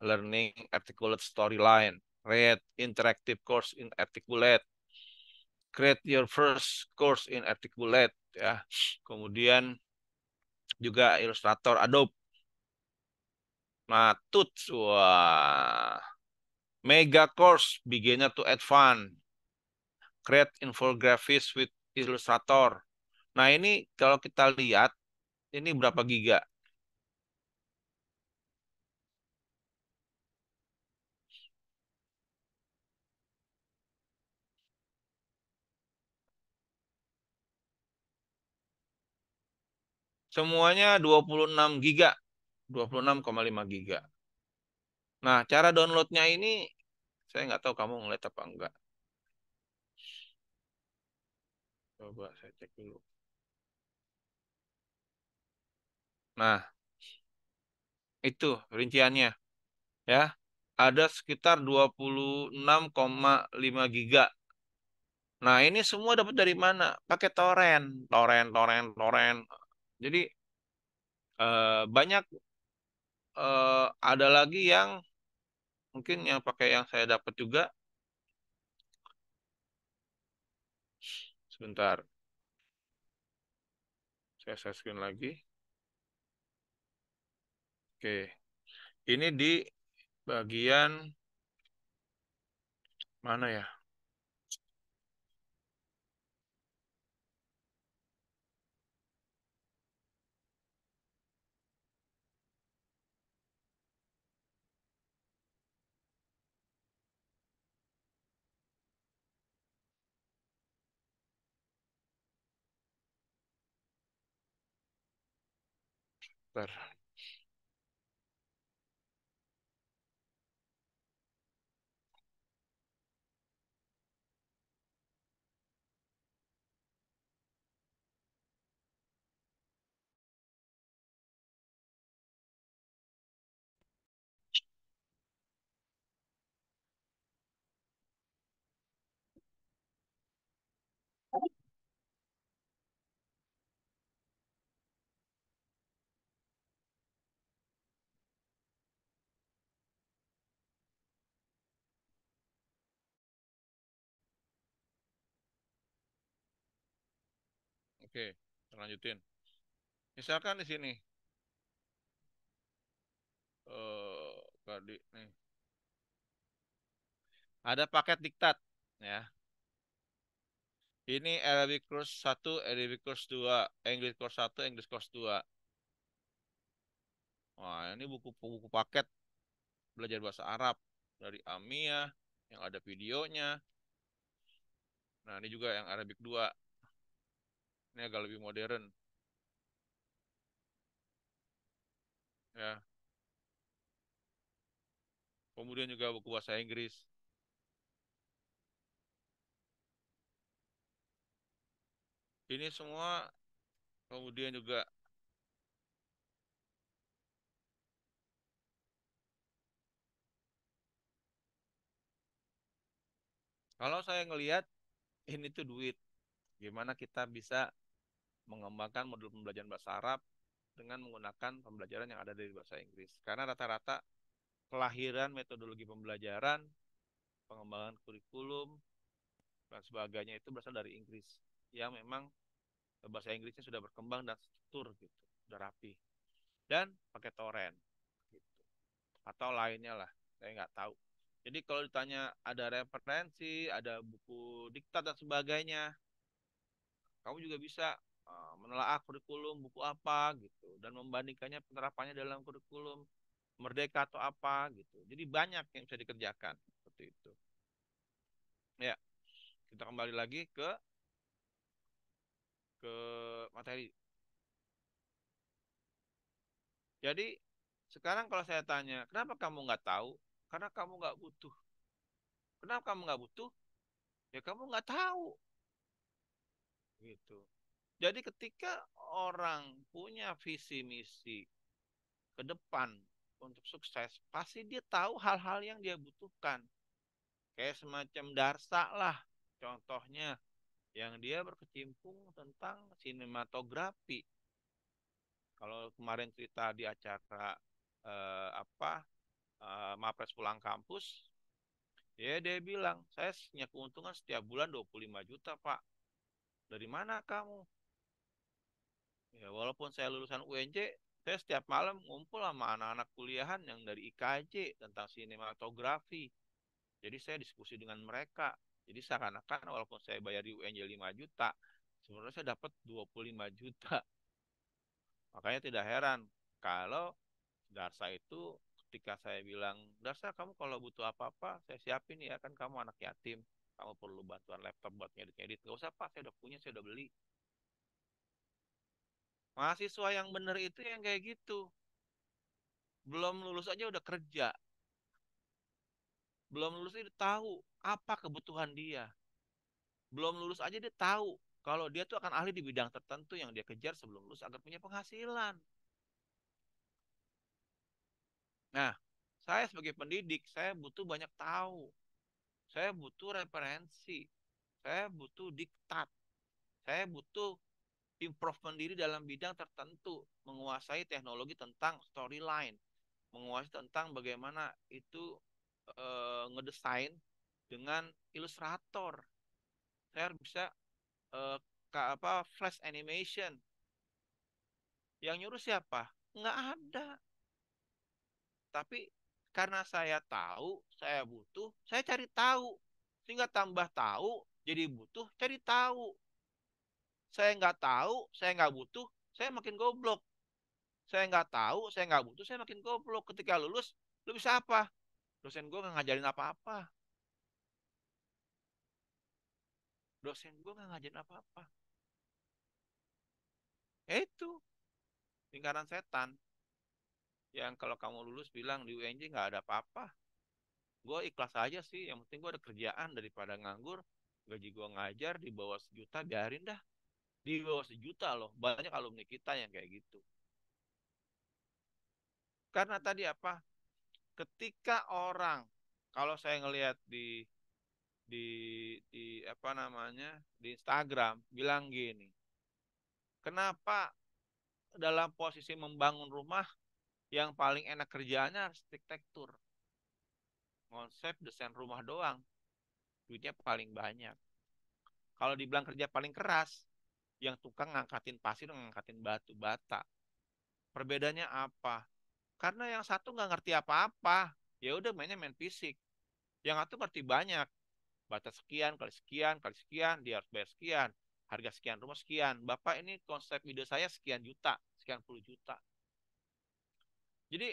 Learning Articulate Storyline, Read Interactive Course in Articulate, Create Your First Course in Articulate ya. Kemudian juga Illustrator Adobe. Nah, Tuts, wah. Mega Course Beginner to Advanced, Create Infographics with Illustrator. Nah, ini kalau kita lihat ini berapa giga? Semuanya 26 giga, 26,5 giga. Nah, cara downloadnya ini saya nggak tahu kamu ngeliat apa enggak. Coba saya cek dulu. Nah, itu rinciannya ya. Ada sekitar 26,5 giga. Nah, ini semua dapat dari mana? Pakai torrent, torrent, torrent, torrent. Jadi banyak ada lagi yang mungkin yang pakai yang saya dapat juga. Sebentar, saya screen lagi. Oke, ini di bagian mana ya? Bentar. Oke, lanjutin. Misalkan di sini tadi nih ada paket diktat ya. Ini Arabic course 1, Arabic course 2, English course 1, English course 2. Wah, ini buku-buku paket belajar bahasa Arab dari Amia yang ada videonya. Nah, ini juga yang Arabic 2. Ini agak lebih modern ya. Kemudian juga buku bahasa Inggris. Ini semua kemudian juga kalau saya ngelihat ini tuh duit. Gimana kita bisa mengembangkan modul pembelajaran bahasa Arab dengan menggunakan pembelajaran yang ada dari bahasa Inggris. Karena rata-rata kelahiran metodologi pembelajaran, pengembangan kurikulum, dan sebagainya itu berasal dari Inggris. Yang memang bahasa Inggrisnya sudah berkembang dan struktur gitu, sudah rapi. Dan pakai torrent gitu. Atau lainnya lah, saya nggak tahu. Jadi kalau ditanya ada referensi, ada buku diktat dan sebagainya, kamu juga bisa menelaah kurikulum buku apa gitu dan membandingkannya penerapannya dalam kurikulum Merdeka atau apa gitu. Jadi banyak yang bisa dikerjakan seperti itu. Ya, kita kembali lagi ke materi. Jadi sekarang kalau saya tanya, kenapa kamu nggak tahu? Karena kamu nggak butuh. Kenapa kamu nggak butuh? Ya kamu nggak tahu gitu. Jadi ketika orang punya visi misi ke depan untuk sukses, pasti dia tahu hal-hal yang dia butuhkan. Kayak semacam Darsa lah, contohnya yang dia berkecimpung tentang sinematografi. Kalau kemarin cerita di acara apa Mapres pulang kampus, ya dia bilang, saya punya keuntungan setiap bulan 25 juta, Pak. Dari mana kamu? Ya, walaupun saya lulusan UNJ, saya setiap malam ngumpul sama anak-anak kuliahan yang dari IKJ tentang sinematografi. Jadi saya diskusi dengan mereka. Jadi seakan-akan walaupun saya bayar di UNJ 5 juta, sebenarnya saya dapat 25 juta. Makanya tidak heran kalau Darsa itu ketika saya bilang, Darsa kamu kalau butuh apa-apa, saya siapin ya, kan kamu anak yatim. Kamu perlu bantuan laptop buat ngedit-ngedit. Gak usah Pak, saya udah punya, saya udah beli. Mahasiswa yang benar itu yang kayak gitu. Belum lulus aja udah kerja. Belum lulus aja udah tahu apa kebutuhan dia. Belum lulus aja dia tahu kalau dia tuh akan ahli di bidang tertentu yang dia kejar sebelum lulus agar punya penghasilan. Nah, saya sebagai pendidik, saya butuh banyak tahu. Saya butuh referensi. Saya butuh diktat. Saya butuh improvement diri dalam bidang tertentu. Menguasai teknologi tentang storyline. Menguasai tentang bagaimana itu ngedesain dengan ilustrator. Saya harus bisa flash animation. Yang nyuruh siapa? Nggak ada. Tapi karena saya tahu, saya butuh, saya cari tahu. Sehingga tambah tahu, jadi butuh, cari tahu. Saya nggak tahu, saya nggak butuh, saya makin goblok. Saya nggak tahu, saya nggak butuh, saya makin goblok. Ketika lulus, lu bisa apa? Dosen gue nggak ngajarin apa-apa. Dosen gue nggak ngajarin apa-apa. Ya itu, lingkaran setan. Yang kalau kamu lulus bilang di UNJ nggak ada apa-apa. Gue ikhlas aja sih, yang penting gue ada kerjaan daripada nganggur. Gaji gue ngajar di bawah 1 juta, biarin dah. Di bawah 1 juta loh, banyak alumni kita yang kayak gitu. Karena tadi apa? Ketika orang, kalau saya ngelihat di apa namanya di Instagram bilang gini, kenapa dalam posisi membangun rumah yang paling enak kerjaannya arsitektur, konsep desain rumah doang, duitnya paling banyak. Kalau dibilang kerja paling keras, yang tukang ngangkatin pasir, ngangkatin batu bata. Perbedaannya apa? Karena yang satu nggak ngerti apa-apa, ya udah mainnya main fisik. Yang satu ngerti banyak, batas sekian kali sekian kali sekian, dia harus bayar sekian, harga sekian rumah sekian. Bapak ini konsep ide saya sekian juta, sekian puluh juta. Jadi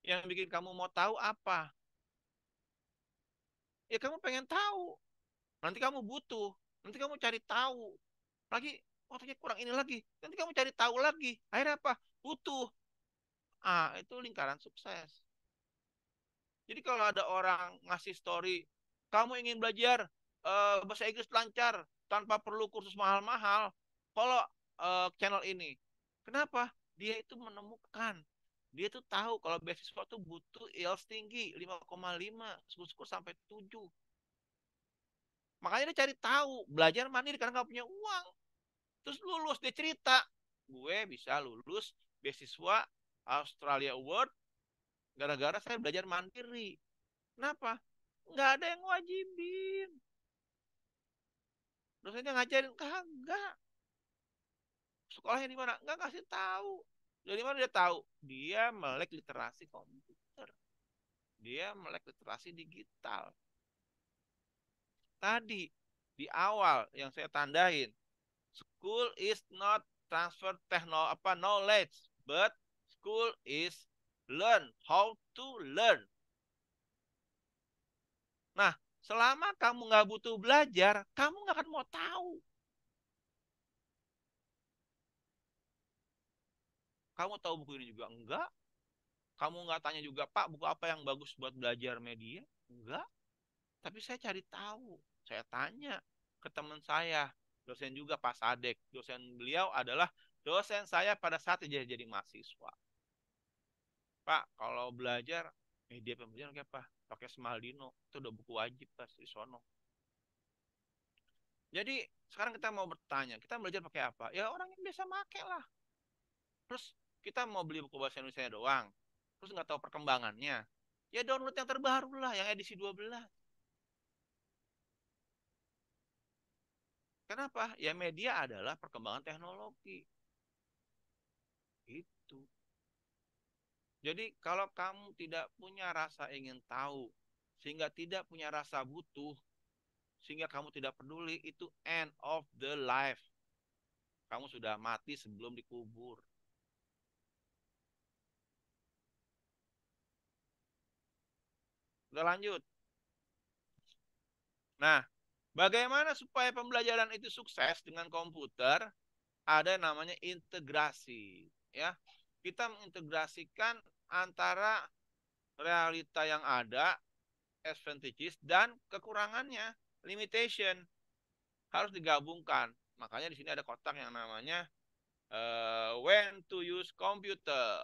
yang bikin kamu mau tahu apa? Ya kamu pengen tahu. Nanti kamu butuh, nanti kamu cari tahu. Lagi otaknya kurang ini lagi, nanti kamu cari tahu lagi. Akhirnya apa? Butuh. Itu lingkaran sukses. Jadi kalau ada orang ngasih story, kamu ingin belajar bahasa Inggris lancar tanpa perlu kursus mahal-mahal, kalau channel ini. Kenapa? Dia itu menemukan. Dia tuh tahu kalau beasiswa tuh butuh IELTS tinggi 5,5, syukur-syukur sampai 7. Makanya dia cari tahu, belajar mandiri karena nggak punya uang. Terus lulus, dia cerita, gue bisa lulus beasiswa Australia Award gara-gara saya belajar mandiri. Kenapa? Nggak ada yang wajibin. Dosennya ngajarin, kagak. Sekolahnya di mana? Nggak kasih tahu. Dari mana dia tahu? Dia melek literasi komputer. Dia melek literasi digital. Tadi, di awal yang saya tandain, school is not transfer knowledge, but school is learn how to learn. Nah, selama kamu nggak butuh belajar, kamu nggak akan mau tahu. Kamu tahu buku ini juga enggak? Kamu nggak tanya juga, Pak, buku apa yang bagus buat belajar media? Enggak. Tapi saya cari tahu. Saya tanya ke teman saya, dosen juga Pak Sadek. Dosen beliau adalah dosen saya pada saat jadi mahasiswa. Pak, kalau belajar media pembelajaran kayak apa? Pakai Smaldino. Itu udah buku wajib, Pak, di sono. Jadi sekarang kita mau bertanya, kita belajar pakai apa? Ya orang yang biasa pakai lah. Terus kita mau beli buku bahasa Indonesia doang. Terus nggak tahu perkembangannya. Ya download yang terbaru lah, yang edisi 12. Kenapa? Ya media adalah perkembangan teknologi. Itu. Jadi kalau kamu tidak punya rasa ingin tahu, sehingga tidak punya rasa butuh, sehingga kamu tidak peduli, itu end of the life. Kamu sudah mati sebelum dikubur. Udah lanjut. Nah, bagaimana supaya pembelajaran itu sukses dengan komputer? Ada namanya integrasi, ya. Kita mengintegrasikan antara realita yang ada, advantages dan kekurangannya, limitation, harus digabungkan. Makanya di sini ada kotak yang namanya when to use computer.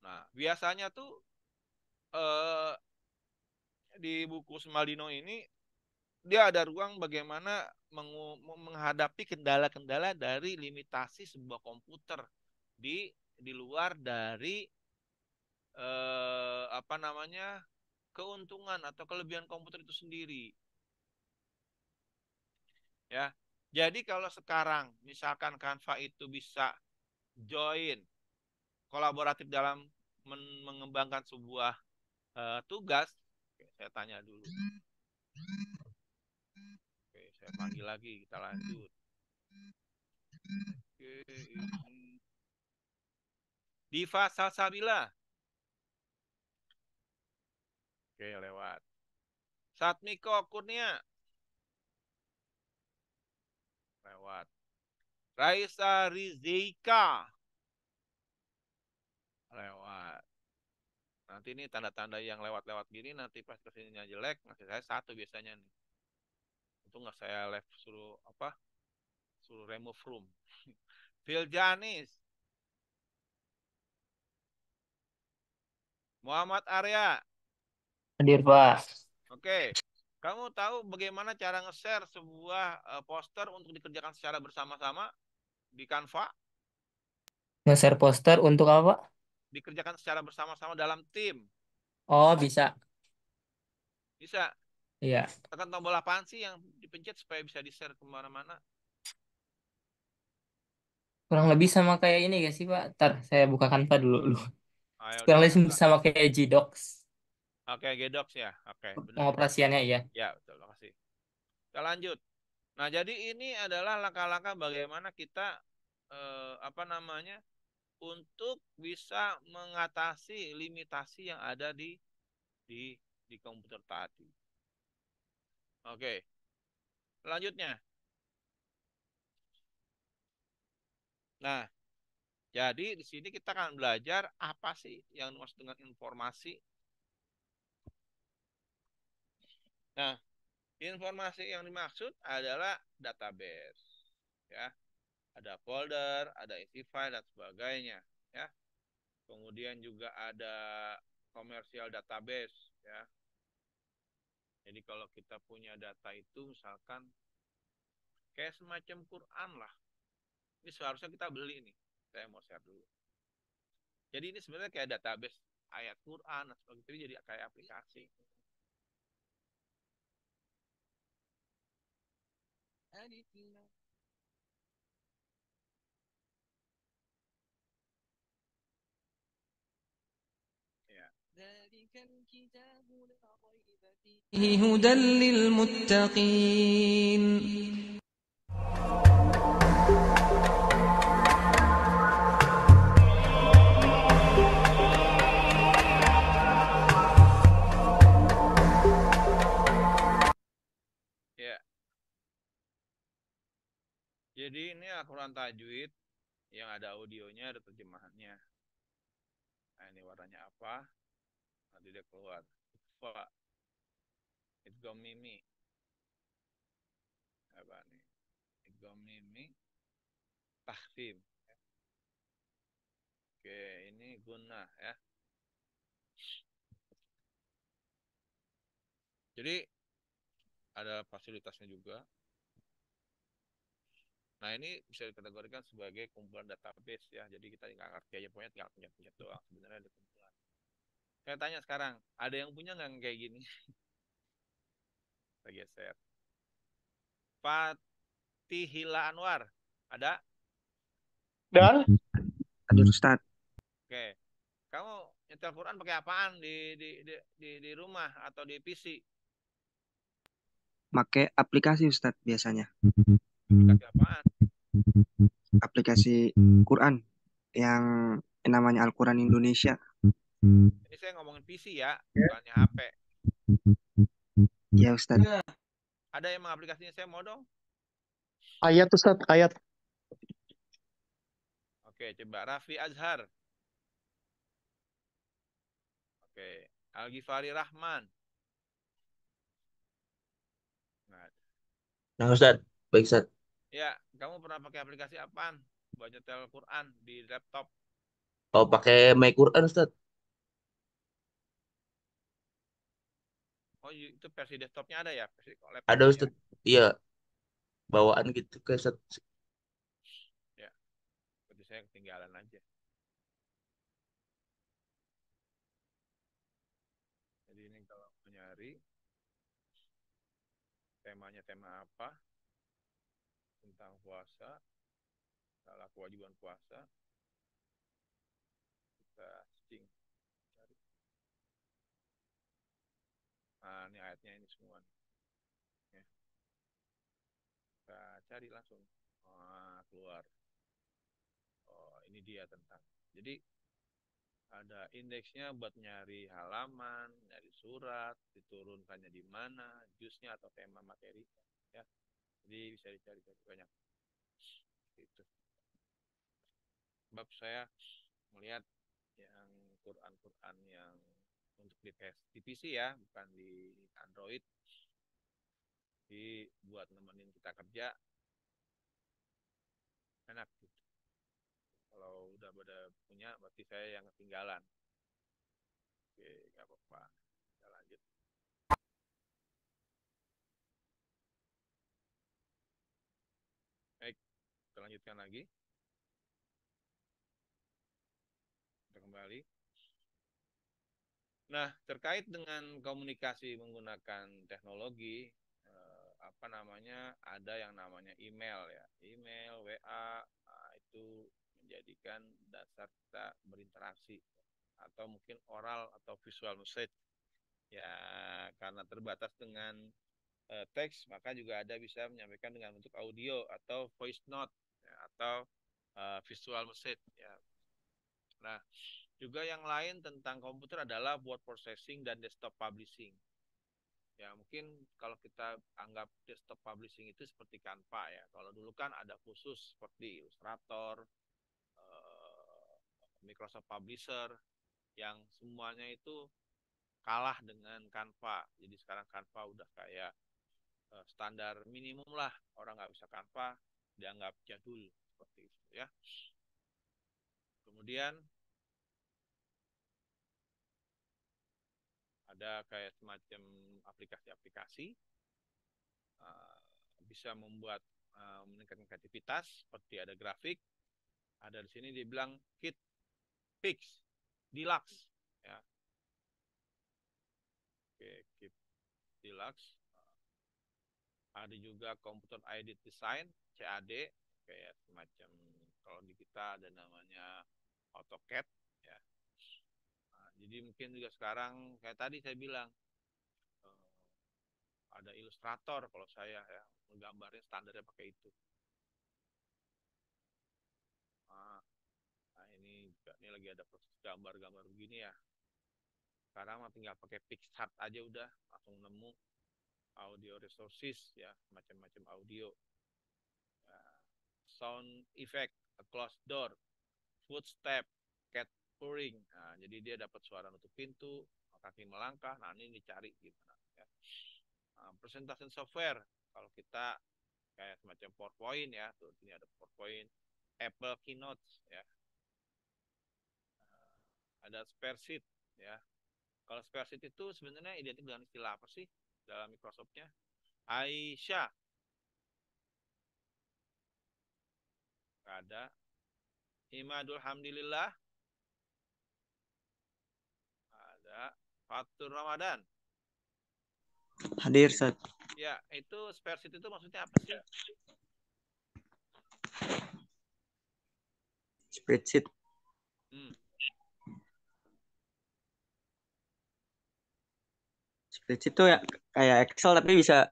Nah, biasanya tuh eh, di buku Smaldino ini dia ada ruang bagaimana menghadapi kendala-kendala dari limitasi sebuah komputer di luar dari apa namanya keuntungan atau kelebihan komputer itu sendiri. Ya, jadi kalau sekarang misalkan Canva itu bisa join kolaboratif dalam mengembangkan sebuah tugas, oke, saya tanya dulu. Oke, saya panggil lagi, kita lanjut. Oke, ini Diva Salsabila. Oke, lewat. Satmiko Kurnia. Lewat. Raisa Rizika. Lewat. Nanti ini tanda-tanda yang lewat-lewat gini, nanti pas kesininya jelek, ngasih saya 1 biasanya nih. Itu nggak saya left suruh apa? Suruh remove room. Viljanis. Muhammad Arya. Hadir, Pak. Oke. Kamu tahu bagaimana cara nge-share sebuah poster untuk dikerjakan secara bersama-sama di Canva? Nge-share poster untuk apa? Dikerjakan secara bersama-sama dalam tim. Oh, bisa. Bisa. Iya. Tekan tombol apaan sih yang dipencet supaya bisa di-share kemana-mana? Kurang lebih sama kayak ini gak sih, Pak? Ntar saya buka Canva dulu. Ayo udah Kurang lebih buka. sama kayak Gdocs. Oke, Gdocs ya. Oke, benar. Pengoperasiannya iya. Ya, betul. Terima kasih. Kita lanjut. Nah, jadi ini adalah langkah-langkah bagaimana kita apa namanya untuk bisa mengatasi limitasi yang ada di di komputer tadi. Oke, selanjutnya. Nah, jadi di sini kita akan belajar apa sih yang dimaksud dengan informasi. Nah, informasi yang dimaksud adalah database, ya. Ada folder, ada isi file dan sebagainya, ya. Kemudian juga ada komersial database, ya. Jadi kalau kita punya data itu misalkan kayak semacam Quran lah. Ini seharusnya kita beli nih. Saya mau share dulu. Jadi ini sebenarnya kayak database ayat Quran dan sebagainya, jadi kayak aplikasi. Ya. فيه هدى للمتقين. Ya. Jadi ini Al-Quran Tajwid yang ada audionya, ada terjemahannya. Nah, ini warnanya apa? Nanti dia keluar. Pak, Idgham Mimi. Apa nih? Idgham Mimi. Tahfim. Oke, ini guna ya. Jadi ada fasilitasnya juga. Nah, ini bisa dikategorikan sebagai kumpulan database ya. Jadi kita nggak ngerti aja, pokoknya tinggal pencet-pencet doang. Sebenarnya ada kumpulan. Saya tanya sekarang, ada yang punya nggak yang kayak gini? Kita geser. Fatihila Anwar, ada? Dan Ada Ustaz, Oke. Kamu nyetel Quran pakai apaan di rumah atau di PC? pakai aplikasi Ustaz biasanya. Aplikasi apaan? Aplikasi Quran yang namanya Al-Quran Indonesia. Ini saya ngomongin PC ya, bukannya HP. Ya Ustaz. Ada yang mengaplikasinya, saya mau dong. ayat Ustaz, ayat. Oke, coba Raffi Azhar. Oke, Al-Ghifari Rahman. Nggak Nah, Ustadz. Baik, Ustadz. Ya, kamu pernah pakai aplikasi apaan buat nyetel Quran di laptop? Oh, pakai My Quran, Ustadz. Oh, itu versi desktopnya ada ya, versi Ada, laptopnya ya? Ustadz. Iya, bawaan gitu ke Ustadz. Ya, berarti saya ketinggalan aja. Jadi ini kalau mau nyari temanya tema apa tentang puasa, salah kewajiban puasa, kita searching cari. Nah, ini ayatnya ini semua nih. Ya, kita cari langsung. Wah, keluar. Oh, ini dia tentang. Jadi ada indeksnya buat nyari halaman, nyari surat, diturunkannya di mana, juznya atau tema materi. Ya, jadi bisa dicari-cari banyak. Itu. Sebab saya melihat yang Quran-Quran yang untuk di PC ya, bukan di Android. Jadi buat nemenin kita kerja enak gitu. Kalau udah pada punya, berarti saya yang ketinggalan. Oke, nggak apa-apa. Kita lanjut. Baik, kita lanjutkan lagi. Kita kembali. Nah, terkait dengan komunikasi menggunakan teknologi, apa namanya, ada yang namanya email ya, email, WA, itu menjadikan dasar kita berinteraksi atau mungkin oral atau visual message ya, karena terbatas dengan teks, maka juga ada bisa menyampaikan dengan bentuk audio atau voice note ya, atau visual message ya. Nah, juga yang lain tentang komputer adalah word processing dan desktop publishing. Ya, mungkin kalau kita anggap desktop publishing itu seperti Canva ya. Kalau dulu kan ada khusus seperti Illustrator, Microsoft Publisher, yang semuanya itu kalah dengan Canva. Jadi sekarang Canva udah kayak standar minimum lah. Orang nggak bisa Canva, dianggap jadul seperti itu ya. Kemudian ada kayak semacam aplikasi-aplikasi bisa membuat meningkatkan kreativitas, seperti ada grafik, ada di sini dibilang Kit Pix Deluxe ya. Oke, Kit Deluxe. Ada juga Computer Aided Design CAD, kayak semacam kalau di kita ada namanya AutoCAD ya. Nah, jadi mungkin juga sekarang kayak tadi saya bilang ada Illustrator kalau saya ya, menggambarnya standarnya pakai itu. Nah, ini juga ini lagi ada proses gambar-gambar begini ya. Sekarang mah tinggal pakai PicsArt aja udah langsung nemu audio resources ya, macam-macam audio. Ya, sound effect, a closed door, footstep, cat purring. Nah, jadi dia dapat suara nutup pintu, kaki melangkah. Nah, ini dicari gimana ya. Nah, presentation software kalau kita kayak semacam PowerPoint ya, tuh ini ada PowerPoint, Apple Keynote ya. Ada spreadsheet ya. Kalau spreadsheet itu sebenarnya identik dengan istilah apa sih dalam Microsoft-nya? Aisyah. Ada. Imadul Hamdilillah. Ada. Fatur Ramadan. Hadir, Ustaz. Ya, itu spreadsheet itu maksudnya apa sih? Spreadsheet. Spreadsheet itu ya kayak Excel tapi bisa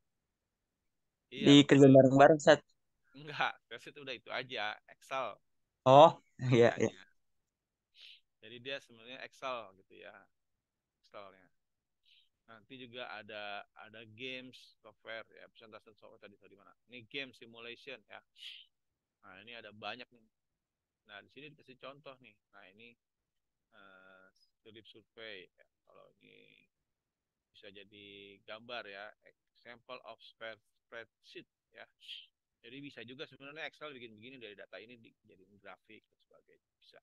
Iya, dikerjain bareng-bareng, Ustaz. enggak, spreadsheet udah itu aja, Excel. Oh, iya, iya. Jadi dia sebenarnya Excel gitu ya. Excelnya. Nanti juga ada games software ya, presentasi software tadi di mana? Ini game simulation ya. Nah, ini ada banyak nih. Nah, di sini dikasih contoh nih. Nah, ini survei ya. Kalau ini bisa jadi gambar ya, example of spreadsheet ya. Jadi bisa juga sebenarnya Excel bikin begini dari data ini dijadiin grafik dan sebagainya bisa.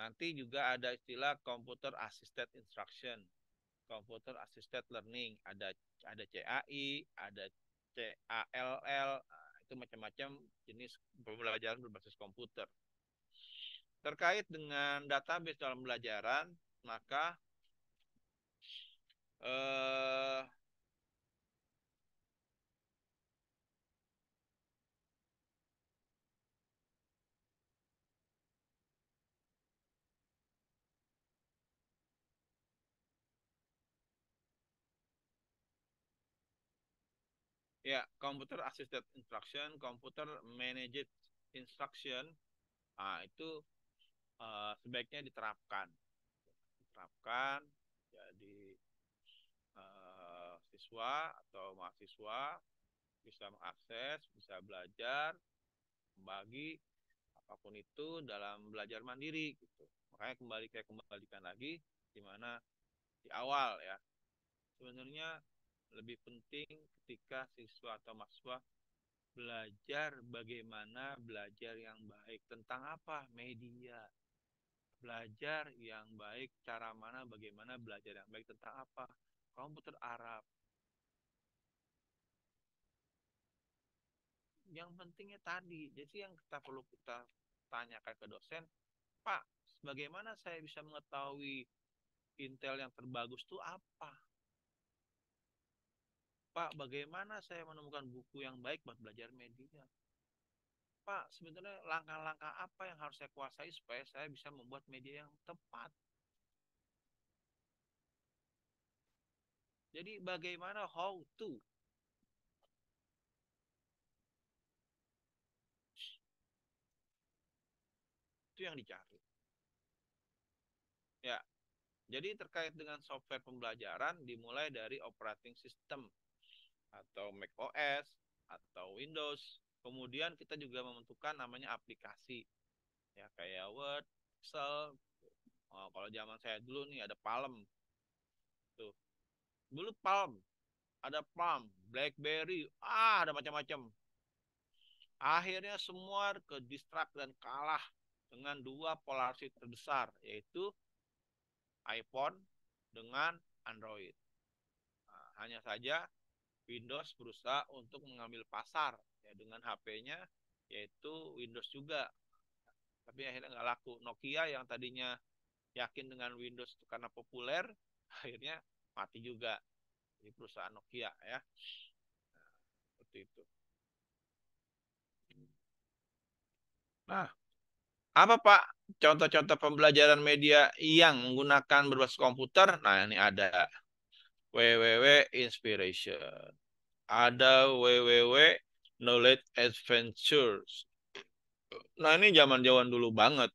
Nanti juga ada istilah computer assisted instruction, computer assisted learning, ada CAI, ada CALL, itu macam-macam jenis pembelajaran berbasis komputer. Terkait dengan database dalam pembelajaran, maka ya, computer assisted instruction, computer managed instruction, itu sebaiknya diterapkan. Jadi siswa atau mahasiswa bisa mengakses, bisa belajar, membagi apapun itu dalam belajar mandiri gitu. Makanya kembalikan lagi di mana di awal ya. Sebenarnya lebih penting ketika siswa atau mahasiswa belajar bagaimana belajar yang baik. Tentang apa? Media. Belajar yang baik, cara mana bagaimana belajar yang baik. Tentang apa? Komputer Arab. Yang pentingnya tadi, jadi yang kita perlu kita tanyakan ke dosen, Pak, bagaimana saya bisa mengetahui Intel yang terbagus itu apa? Pak, bagaimana saya menemukan buku yang baik buat belajar media? Pak, sebenarnya langkah-langkah apa yang harus saya kuasai supaya saya bisa membuat media yang tepat? Jadi bagaimana how to? Itu yang dicari. Ya, jadi terkait dengan software pembelajaran dimulai dari operating system atau Mac OS atau Windows. Kemudian kita juga membentukkan namanya aplikasi. Ya, kayak Word, Excel. Kalau zaman saya dulu nih ada Palm. Tuh. Dulu Palm, ada Palm, BlackBerry, ada macam-macam. Akhirnya semua ke distract dan kalah dengan dua polarisasi terbesar, yaitu iPhone dengan Android. Hanya saja Windows berusaha untuk mengambil pasar ya, dengan HP-nya, yaitu Windows juga. Tapi akhirnya nggak laku. Nokia yang tadinya yakin dengan Windows itu karena populer, akhirnya mati juga. Di perusahaan Nokia ya. Seperti itu. Nah, apa Pak contoh-contoh pembelajaran media yang menggunakan berbasis komputer? Nah, ini ada www Inspiration. Ada www Knowledge Adventures. Nah, ini zaman-zaman dulu banget.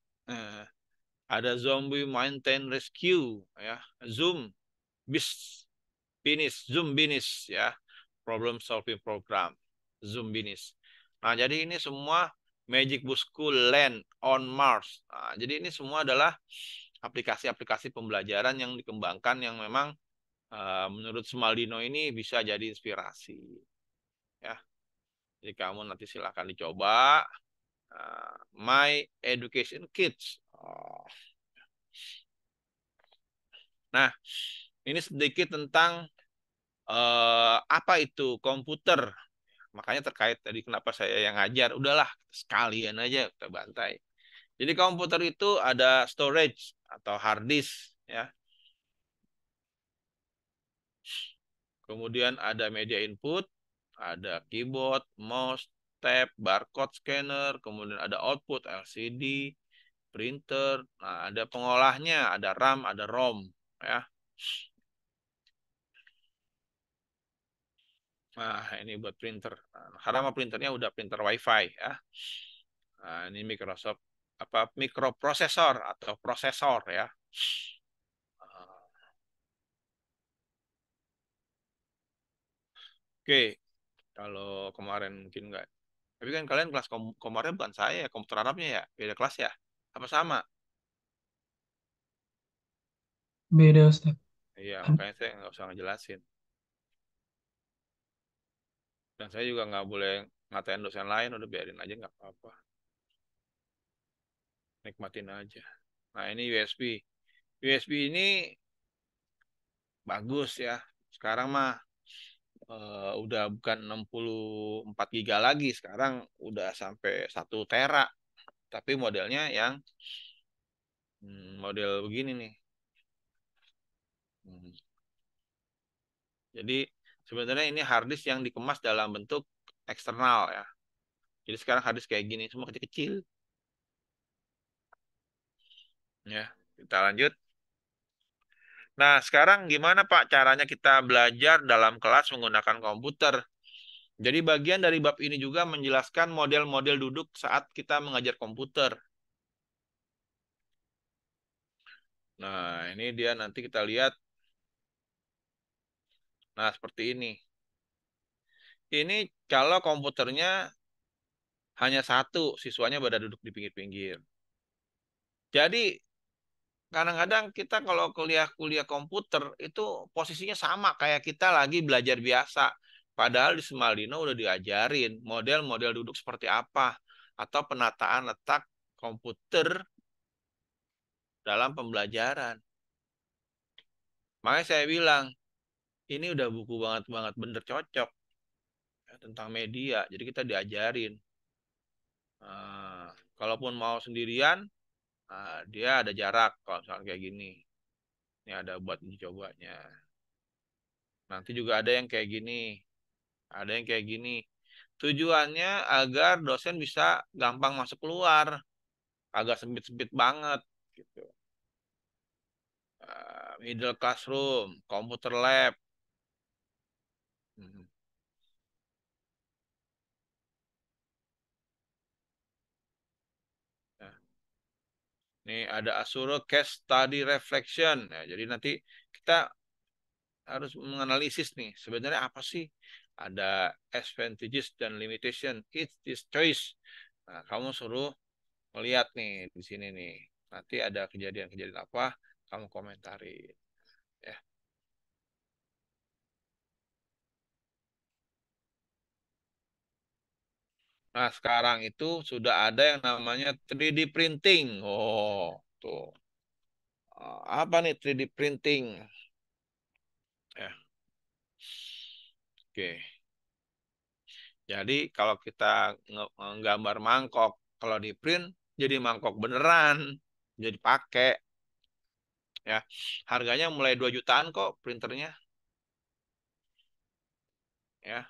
Ada Zombie Mountain Rescue ya, Zoom Binis ya, Problem Solving Program, Zoom Binis. Nah, jadi ini semua Magic Book School Land on Mars. Nah, jadi ini semua adalah aplikasi-aplikasi pembelajaran yang dikembangkan yang memang menurut Smaldino ini bisa jadi inspirasi. Ya, jadi kamu nanti silakan dicoba. My Education Kids. Nah, ini sedikit tentang apa itu komputer. Makanya terkait tadi kenapa saya yang ngajar, udahlah sekalian aja kita bantai. Jadi komputer itu ada storage atau hard disk ya. Kemudian ada media input, ada keyboard, mouse, tab, barcode scanner, kemudian ada output LCD, printer. Nah, ada pengolahnya, ada RAM, ada ROM ya. Nah, ini buat printer. Nah, karena printernya udah printer WiFi ya. Nah, ini Microsoft mikroprosesor atau prosesor ya. Oke, kalau kemarin mungkin enggak. Tapi kan kalian kelas kemarin bukan saya ya, komputer Arabnya ya, beda kelas ya. Apa sama? Beda Ustaz. Iya, makanya saya nggak usah ngejelasin. Dan saya juga nggak boleh ngatain dosen lain, udah biarin aja nggak apa-apa. Nikmatin aja. Nah ini USB. USB ini bagus ya. Sekarang mah udah bukan 64 giga lagi. Sekarang udah sampai 1 tera. Tapi modelnya yang model begini nih. Hmm. Jadi sebenarnya ini harddisk yang dikemas dalam bentuk eksternal ya. Jadi sekarang harddisk kayak gini, semua kecil-kecil. Ya, kita lanjut. Nah, sekarang gimana Pak caranya kita belajar dalam kelas menggunakan komputer? Jadi bagian dari bab ini juga menjelaskan model-model duduk saat kita mengajar komputer. Nah, ini dia nanti kita lihat. Nah, seperti ini. Ini kalau komputernya hanya satu, siswanya pada duduk di pinggir-pinggir. Jadi kadang-kadang kita kalau kuliah komputer itu posisinya sama kayak kita lagi belajar biasa. Padahal di Semaldino udah diajarin model-model duduk seperti apa atau penataan letak komputer dalam pembelajaran. Makanya saya bilang ini udah buku banget banget bener cocok ya, tentang media. Jadi kita diajarin. Nah, kalaupun mau sendirian, dia ada jarak kalau misalnya kayak gini. Ini ada buat uji cobanya. Nanti juga ada yang kayak gini. Ada yang kayak gini. Tujuannya agar dosen bisa gampang masuk keluar. Agak sempit-sempit banget. Gitu. Middle classroom, computer lab. Hmm. Nah, ini ada Asuro Case Study Reflection. Nah, jadi nanti kita harus menganalisis nih. Sebenarnya apa sih? Ada advantages dan limitation. It's this choice. Nah, kamu suruh melihat nih di sini nih. Nanti ada kejadian-kejadian apa, kamu komentarin. Ya. Nah, sekarang itu sudah ada yang namanya 3D printing. Oh, tuh. Apa nih 3D printing? Ya. Oke. Jadi kalau kita nggambar mangkok, kalau di print jadi mangkok beneran, jadi pakai. Ya, harganya mulai 2 jutaan kok printernya. Ya,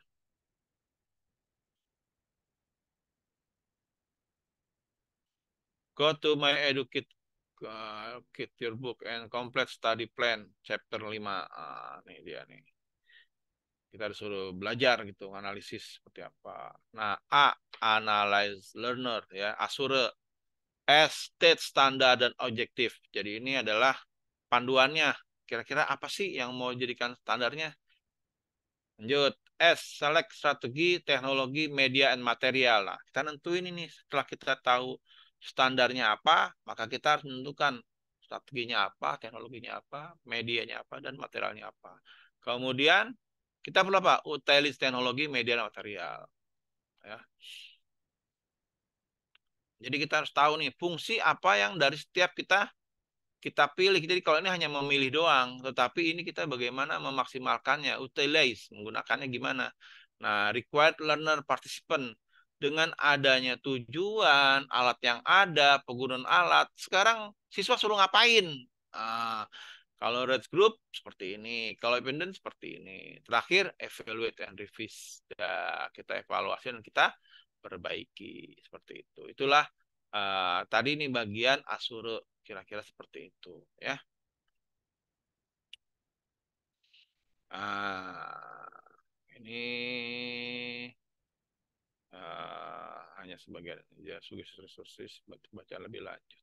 go to my educate your book and complete study plan chapter 5. Nih dia nih. Kita disuruh belajar gitu, analisis seperti apa. Nah, analyze learner ya, Asure as state standar dan objektif. Jadi ini adalah panduannya. Kira-kira apa sih yang mau jadikan standarnya? Lanjut. Select strategi, teknologi, media, and material. Nah, kita nentuin ini setelah kita tahu standarnya apa, maka kita harus menentukan strateginya apa, teknologinya apa, medianya apa, dan materialnya apa. Kemudian, kita perlu apa? Utilize teknologi, media, dan material. Ya. Jadi kita harus tahu nih, fungsi apa yang dari setiap kita pilih. Jadi kalau ini hanya memilih doang, tetapi ini kita bagaimana memaksimalkannya, utilize, menggunakannya gimana. Nah, required learner participant. Dengan adanya tujuan, alat yang ada, penggunaan alat, sekarang siswa suruh ngapain? Nah, kalau red group seperti ini, kalau independent seperti ini. Terakhir, evaluate and revise. Ya, kita evaluasi dan kita perbaiki. Seperti itu. Itulah tadi ini bagian Asure. Kira-kira seperti itu ya. Ini hanya sebagian ya, resources baca lebih lanjut.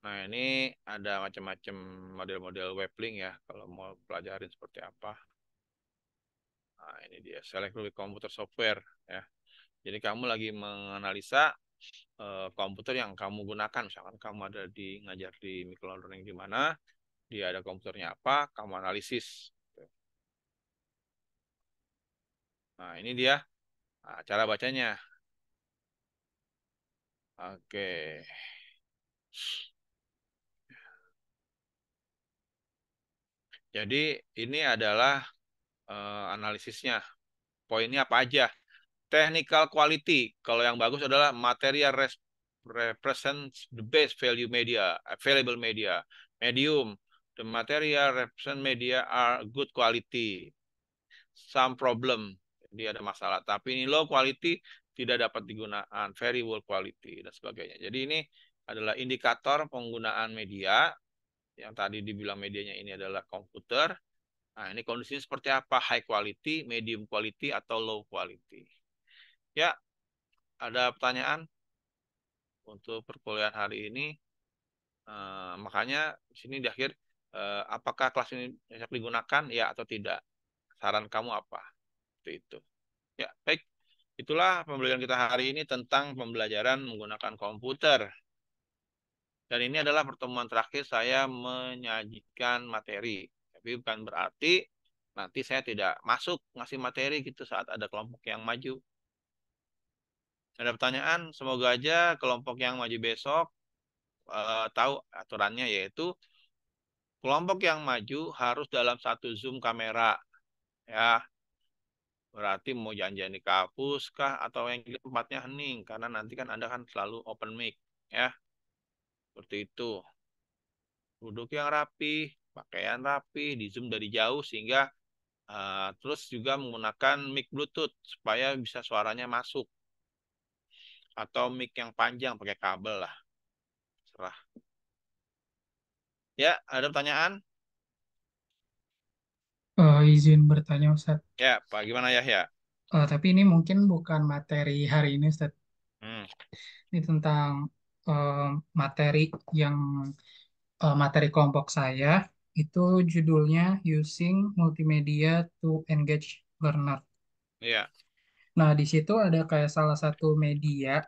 Nah ini ada macam-macam model-model web link ya kalau mau pelajarin seperti apa. Nah ini dia select with computer software ya. Jadi kamu lagi menganalisa komputer yang kamu gunakan. Misalkan kamu ada ngajar di microlearning di mana, dia ada komputernya apa, kamu analisis. Nah, ini dia cara bacanya. Oke. Jadi ini adalah analisisnya. Poinnya apa aja? Technical quality. Kalau yang bagus adalah material represents the best value media, available media. Medium. The material represent media are good quality. Some problem. Jadi ada masalah. Tapi ini low quality tidak dapat digunakan. Very low quality dan sebagainya. Jadi ini adalah indikator penggunaan media. Yang tadi dibilang medianya ini adalah komputer. Nah, ini kondisinya seperti apa? High quality, medium quality, atau low quality. Ya, ada pertanyaan untuk perkuliahan hari ini. Makanya di sini di akhir, apakah kelas ini bisa digunakan, ya atau tidak? Saran kamu apa? Seperti itu. Ya, baik. Itulah pembelajaran kita hari ini tentang pembelajaran menggunakan komputer. Dan ini adalah pertemuan terakhir saya menyajikan materi. Tapi bukan berarti nanti saya tidak masuk ngasih materi gitu saat ada kelompok yang maju. Ada pertanyaan? Semoga aja kelompok yang maju besok tahu aturannya, yaitu kelompok yang maju harus dalam satu Zoom kamera. Ya, berarti mau janjian di kampus kah atau yang tempatnya hening, karena nanti kan Anda kan selalu open mic. Ya, seperti itu. Duduk yang rapi, pakaian rapi, di Zoom dari jauh sehingga terus juga menggunakan mic Bluetooth supaya bisa suaranya masuk. Atau mic yang panjang pakai kabel lah. Serah. Ya, ada pertanyaan? Izin bertanya Ustaz. Ya, Pak, gimana ya? Tapi ini mungkin bukan materi hari ini Ustaz. Hmm. Ini tentang materi yang materi kelompok saya itu judulnya Using Multimedia to Engage Learner. Iya. Nah, di situ ada kayak eh, salah satu media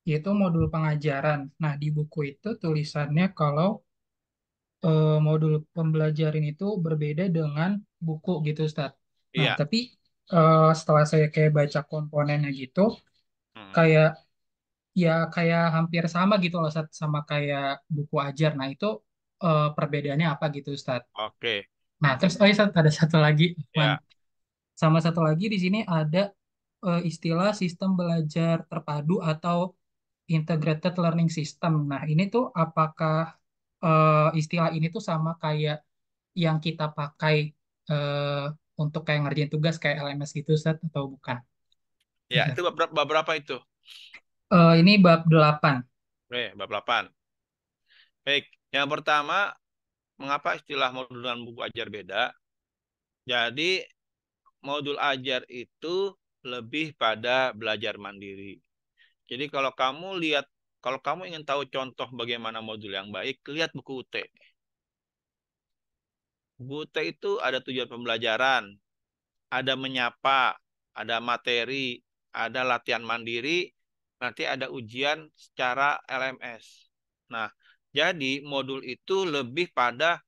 yaitu modul pengajaran. Nah, di buku itu tulisannya kalau modul pembelajaran itu berbeda dengan buku gitu, Ustaz. Nah, Iya. tapi setelah saya kayak baca komponennya gitu, Hmm. kayak ya kayak hampir sama gitu loh, Ustaz, sama kayak buku ajar. Nah, itu perbedaannya apa gitu, Ustaz? Oke. Nah, terus oh iya, Ustaz, ada satu lagi, Wan. Ya. Sama satu lagi di sini ada istilah sistem belajar terpadu atau integrated learning system. Nah, ini tuh apakah istilah ini tuh sama kayak yang kita pakai untuk kayak ngerjain tugas kayak LMS gitu, Ustaz, atau bukan? Ya, Ustaz. itu bab berapa itu? Ini bab 8. Bab 8. Baik. Yang pertama, mengapa istilah modul dan buku ajar beda? Jadi, modul ajar itu lebih pada belajar mandiri. Jadi, kalau kamu ingin tahu contoh bagaimana modul yang baik, lihat buku UT. Buku UT itu ada tujuan pembelajaran, ada menyapa, ada materi, ada latihan mandiri, nanti ada ujian secara LMS. Nah, jadi modul itu lebih pada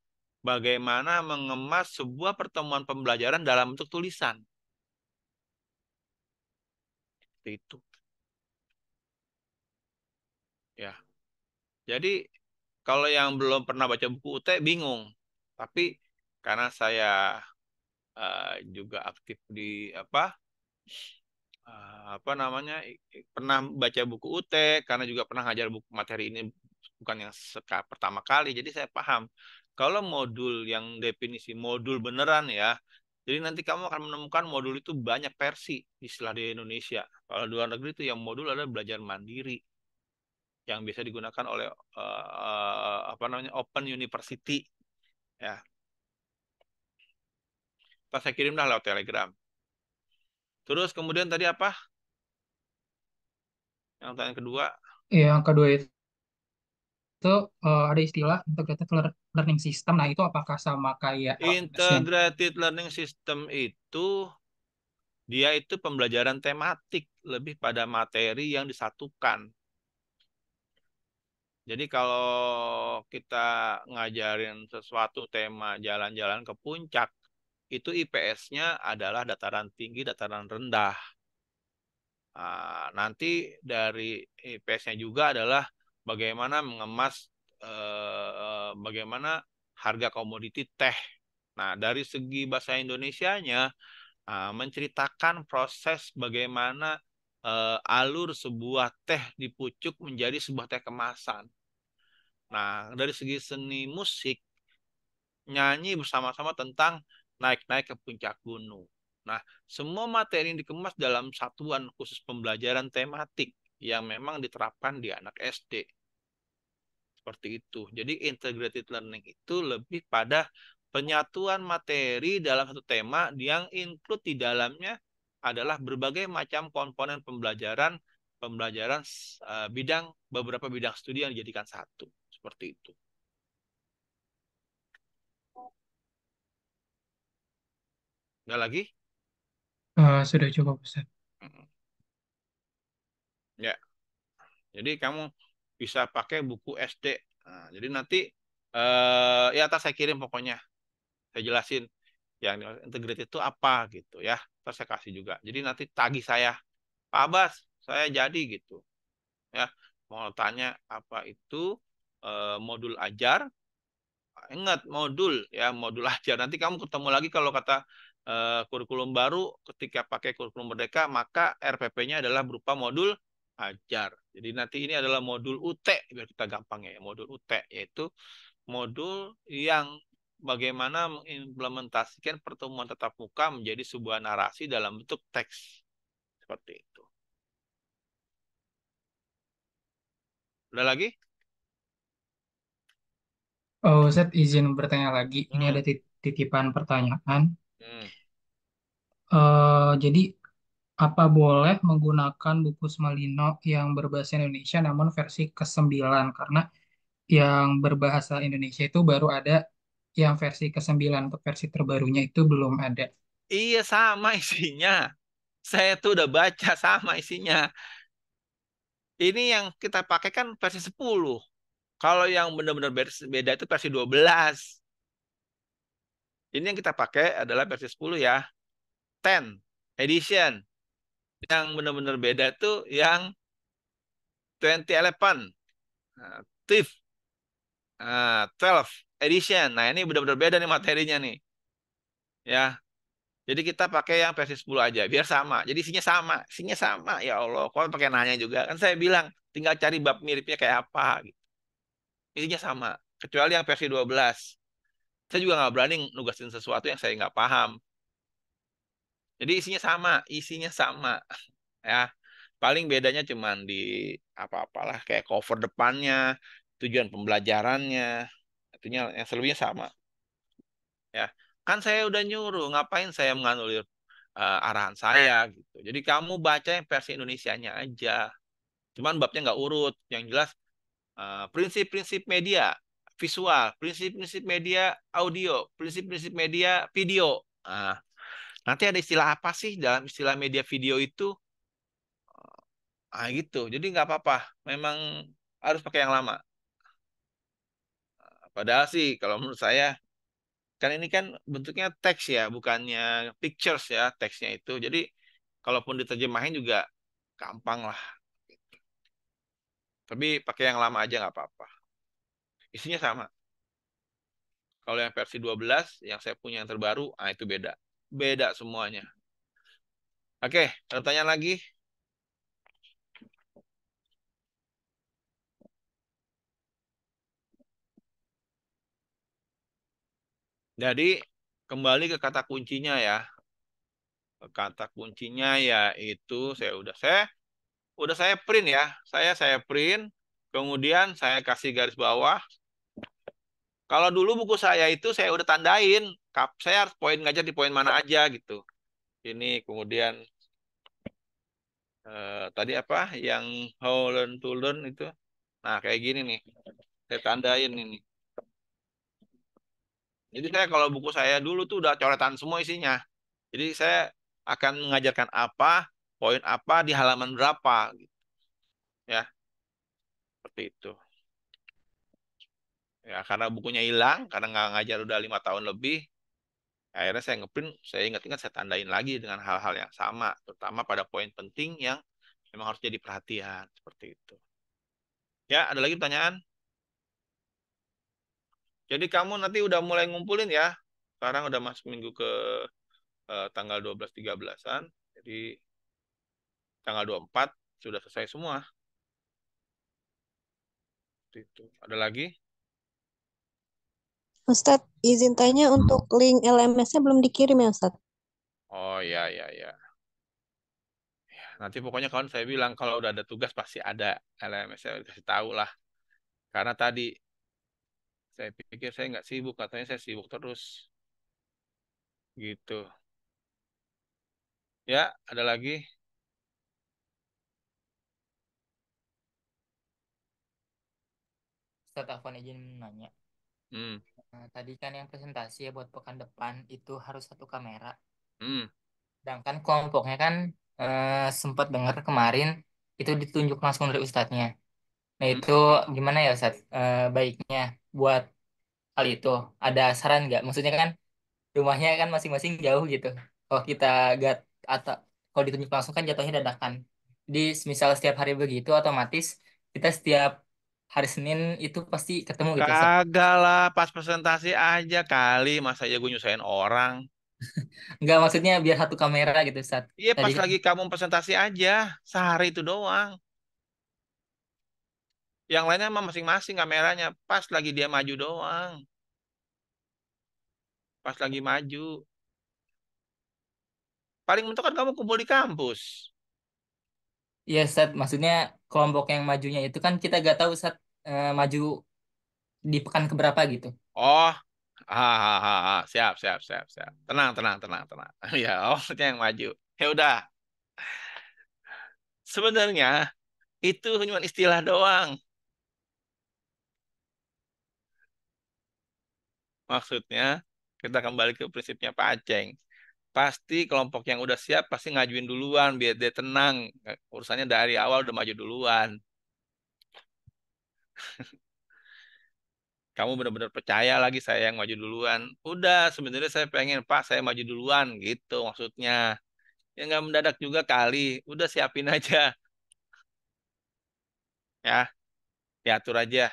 bagaimana mengemas sebuah pertemuan pembelajaran dalam bentuk tulisan. Seperti itu. Ya. Jadi kalau yang belum pernah baca buku UT bingung. Tapi karena saya juga aktif di apa namanya pernah baca buku UT, karena juga pernah ngajar buku materi ini bukan yang pertama kali, jadi saya paham kalau modul yang definisi modul beneran ya, jadi nanti kamu akan menemukan modul itu banyak versi istilah di Indonesia. Kalau di luar negeri itu yang modul adalah belajar mandiri yang biasa digunakan oleh apa namanya Open University ya. Pas saya kirim dah lewat Telegram. Terus kemudian tadi apa yang tanya kedua? Yang kedua itu ada istilah integrated learning system. Nah, itu apakah sama kayak LMS yang Integrated Learning System itu dia itu pembelajaran tematik, lebih pada materi yang disatukan. Jadi kalau kita ngajarin sesuatu tema jalan-jalan ke puncak, itu IPS-nya adalah dataran tinggi, dataran rendah. Nanti dari IPS-nya juga adalah bagaimana mengemas, bagaimana harga komoditi teh. Nah, dari segi bahasa Indonesianya, menceritakan proses bagaimana alur sebuah teh dipucuk menjadi sebuah teh kemasan. Nah, dari segi seni musik, nyanyi bersama-sama tentang naik-naik ke puncak gunung. Nah, semua materi yang dikemas dalam satuan khusus pembelajaran tematik yang memang diterapkan di anak SD. Seperti itu. Jadi integrated learning itu lebih pada penyatuan materi dalam satu tema yang include di dalamnya adalah berbagai macam komponen pembelajaran, pembelajaran bidang, beberapa bidang studi yang dijadikan satu. Seperti itu. Nggak lagi? Sudah cukup, Ustaz. Mm-mm. Ya, jadi kamu bisa pakai buku SD. Nah, jadi nanti ya atas saya kirim pokoknya. Saya jelasin yang integrated itu apa gitu ya. Terus saya kasih juga. Jadi nanti tagih saya, Pak Abbas, saya jadi gitu. Ya, mau tanya apa itu modul ajar. Ingat modul ya, modul ajar. Nanti kamu ketemu lagi kalau kata kurikulum baru ketika pakai kurikulum Merdeka, maka RPP-nya adalah berupa modul ajar. Jadi nanti ini adalah modul UT biar kita gampang ya, modul UT yaitu modul yang bagaimana mengimplementasikan pertemuan tatap muka menjadi sebuah narasi dalam bentuk teks. Seperti itu. Udah lagi? Ustaz izin bertanya lagi. Ini Hmm. ada titipan pertanyaan. Hmm. Jadi apa boleh menggunakan buku Smalino yang berbahasa Indonesia namun versi ke-9? Karena yang berbahasa Indonesia itu baru ada, yang versi ke-9 untuk versi terbarunya itu belum ada. Iya sama isinya. Saya tuh udah baca sama isinya. Ini yang kita pakai kan versi 10. Kalau yang benar-benar beda itu versi 12. Ini yang kita pakai adalah versi 10 ya. 10 edition. Yang benar-benar beda itu yang 2011. Nah, TIFF. 12 edition. Nah, ini benar-benar beda nih materinya nih. Ya. Jadi kita pakai yang versi 10 aja biar sama. Jadi isinya sama. Isinya sama. Ya Allah, kok pakai nanya juga. Kan saya bilang tinggal cari bab miripnya kayak apa gitu. Isinya sama. Kecuali yang versi 12. Saya juga nggak berani nugasin sesuatu yang saya nggak paham. Jadi isinya sama, isinya sama, ya. Paling bedanya cuman di apa-apalah kayak cover depannya, tujuan pembelajarannya, itunya yang selebihnya sama, ya. Kan saya udah nyuruh, ngapain saya menganulir arahan saya gitu. Jadi kamu baca yang versi Indonesianya aja. Cuman babnya nggak urut. Yang jelas prinsip-prinsip media visual, prinsip-prinsip media audio, prinsip-prinsip media video. Nah, nanti ada istilah apa sih dalam istilah media video itu? Gitu. Jadi nggak apa-apa. Memang harus pakai yang lama. Padahal sih kalau menurut saya, kan ini kan bentuknya teks ya, bukannya pictures ya teksnya itu. Jadi kalaupun diterjemahin juga gampang lah. Tapi pakai yang lama aja nggak apa-apa. Isinya sama. Kalau yang versi 12, yang saya punya yang terbaru, itu beda. Beda semuanya. Oke, ada pertanyaan lagi? Jadi kembali ke kata kuncinya ya. Kata kuncinya yaitu saya print ya. Saya print, kemudian saya kasih garis bawah. Kalau dulu buku saya itu saya udah tandain, saya harus poin ngajar di poin mana aja gitu. Ini kemudian tadi apa yang how learn to learn itu. Nah, kayak gini nih. Saya tandain ini. Jadi saya kalau buku saya dulu tuh udah coretan semua isinya. Jadi saya akan mengajarkan apa, poin apa di halaman berapa gitu. Ya, seperti itu. Ya, karena bukunya hilang, karena nggak ngajar udah 5 tahun lebih, akhirnya saya ngeprint, saya ingat-ingat saya tandain lagi dengan hal-hal yang sama, terutama pada poin penting yang memang harus jadi perhatian seperti itu. Ya, ada lagi pertanyaan? Jadi kamu nanti udah mulai ngumpulin ya. Sekarang udah masuk minggu ke tanggal 12-13-an. Jadi tanggal 24 sudah selesai semua. Seperti itu. Ada lagi? Ustadz, izin tanya untuk link LMS-nya belum dikirim ya, Ustadz? Oh ya ya ya. Nanti pokoknya kawan saya bilang kalau udah ada tugas pasti ada LMS-nya kasih tahu lah. Karena tadi saya pikir saya nggak sibuk, katanya saya sibuk terus. Gitu. Ya, ada lagi? Ustadz, aku izin nanya. Hmm. Tadi kan yang presentasi ya buat pekan depan itu harus satu kamera. Hmm. Sedangkan kelompoknya kan sempat dengar kemarin itu ditunjuk langsung dari ustadznya. Nah Hmm. itu gimana ya Ustadz? Baiknya buat hal itu ada saran nggak? Maksudnya kan rumahnya kan masing-masing jauh gitu. Kalau kita gak atau kalau ditunjuk langsung kan jatuhnya dadakan. Jadi misal setiap hari begitu otomatis kita setiap hari Senin itu pasti ketemu gitu Ustadz. Kagak lah, pas presentasi aja kali. Masa ya gue nyusahin orang. Enggak maksudnya biar satu kamera gitu Ustadz. Iya, Tadi pas kan lagi kamu presentasi aja. Sehari itu doang. Yang lainnya mah masing-masing kameranya. Pas lagi dia maju doang. Pas lagi maju. Paling mentok kan kamu kumpul di kampus. ya Ustadz maksudnya kelompok yang majunya itu kan kita gak tahu Ustadz maju di pekan keberapa gitu. Oh, siap, siap, siap, siap. Tenang, tenang, tenang, tenang. Ya, oh, maksudnya yang maju. Ya udah. Sebenarnya itu cuma istilah doang. Maksudnya kita kembali ke prinsipnya Pak Aceng. Pasti kelompok yang udah siap pasti ngajuin duluan biar dia tenang. Urusannya dari awal udah maju duluan. Kamu benar-benar percaya lagi saya yang maju duluan. Udah, sebenarnya saya pengen Pak saya maju duluan gitu maksudnya. Ya nggak mendadak juga kali. Udah siapin aja ya, diatur aja.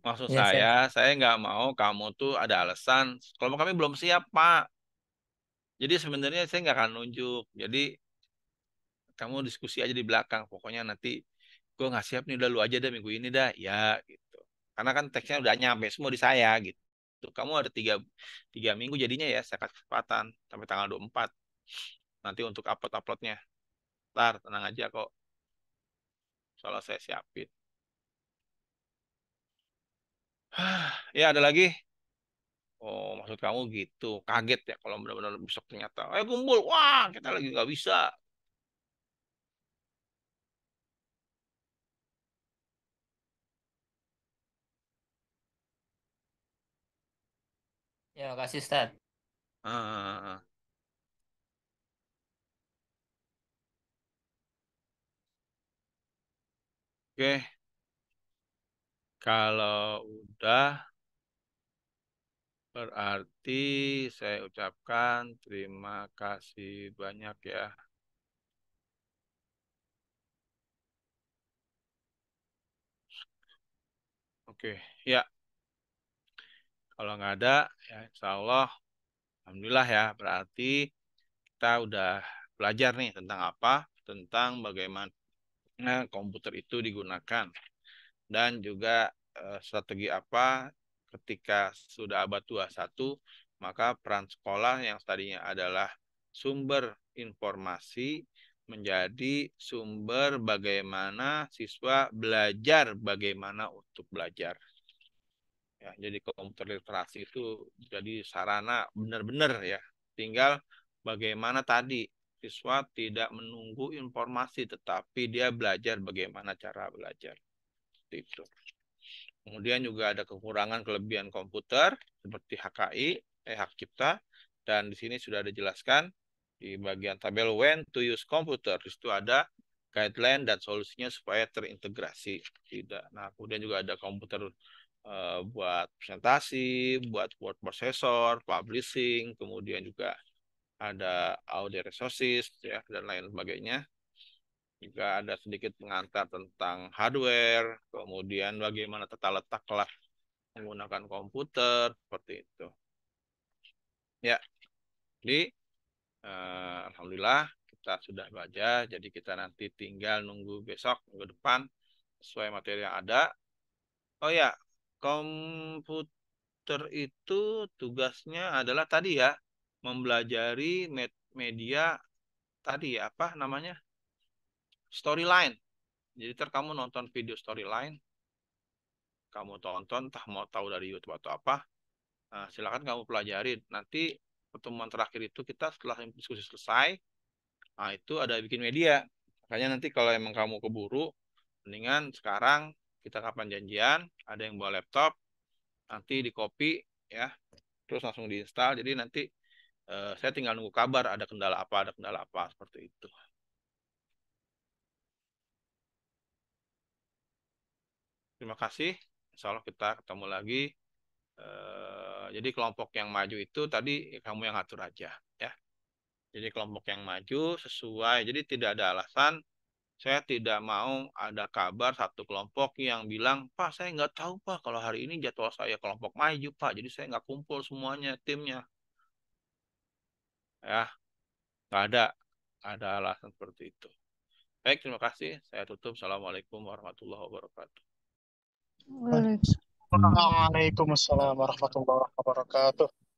Maksud Ya siap. saya nggak mau kamu tuh ada alasan. Kelompok kami belum siap Pak. Jadi sebenarnya saya nggak akan nunjuk. Jadi kamu diskusi aja di belakang. Pokoknya nanti gue nggak siap nih, udah lu aja dah minggu ini dah. Ya gitu. Karena kan teksnya udah nyampe semua di saya gitu. Kamu ada tiga minggu jadinya ya, saya kasih kesempatan sampai tanggal 24. Nanti untuk upload-uploadnya. Ntar tenang aja kok. Soalnya saya siapin. Ya ada lagi. Oh maksud kamu gitu. Kaget ya kalau benar-benar besok ternyata. Ayo kumpul. Wah kita lagi nggak bisa. Ya makasih Ustadz. Ah. Oke. Kalau udah berarti saya ucapkan terima kasih banyak ya. Oke, ya. Kalau nggak ada, ya insya Allah, Alhamdulillah ya. Berarti kita udah belajar nih tentang apa? Tentang bagaimana komputer itu digunakan. Dan juga strategi apa ketika sudah abad 21, maka peran sekolah yang tadinya adalah sumber informasi menjadi sumber bagaimana siswa belajar bagaimana untuk belajar. Ya, jadi komputer literasi itu jadi sarana benar-benar ya. Tinggal bagaimana tadi siswa tidak menunggu informasi tetapi dia belajar bagaimana cara belajar. Seperti itu. Kemudian juga ada kekurangan kelebihan komputer seperti HKI, hak cipta, dan di sini sudah dijelaskan di bagian tabel when to use computer. Di situ ada guideline dan solusinya supaya terintegrasi. Tidak. Nah, kemudian juga ada komputer buat presentasi, buat word processor, publishing, kemudian juga ada audio resources ya dan lain sebagainya. Juga ada sedikit pengantar tentang hardware, kemudian bagaimana tata letak kelas menggunakan komputer seperti itu. Ya, jadi alhamdulillah kita sudah belajar, jadi kita nanti tinggal nunggu besok minggu depan sesuai materi yang ada. Oh ya, komputer itu tugasnya adalah tadi ya, mempelajari media tadi ya, apa namanya? Storyline. Jadi ntar kamu nonton video storyline, kamu tonton, entah mau tahu dari YouTube atau apa, nah, silakan kamu pelajarin. Nanti pertemuan terakhir itu kita setelah diskusi selesai, nah itu ada bikin media. Makanya nanti kalau emang kamu keburu, mendingan sekarang kita kapan janjian, ada yang bawa laptop, nanti di copy ya, terus langsung diinstal. Jadi nanti saya tinggal nunggu kabar ada kendala apa seperti itu. Terima kasih. Insya Allah kita ketemu lagi. Jadi kelompok yang maju itu tadi kamu yang atur aja ya. Jadi kelompok yang maju sesuai. Jadi tidak ada alasan saya tidak mau ada kabar satu kelompok yang bilang, Pak saya nggak tahu Pak kalau hari ini jadwal saya kelompok maju Pak. Jadi saya nggak kumpul semuanya timnya. Ya, nggak ada alasan seperti itu. Baik, terima kasih. Saya tutup. Assalamualaikum warahmatullahi wabarakatuh. Waalaikumsalam. Waalaikumsalam warahmatullahi wabarakatuh.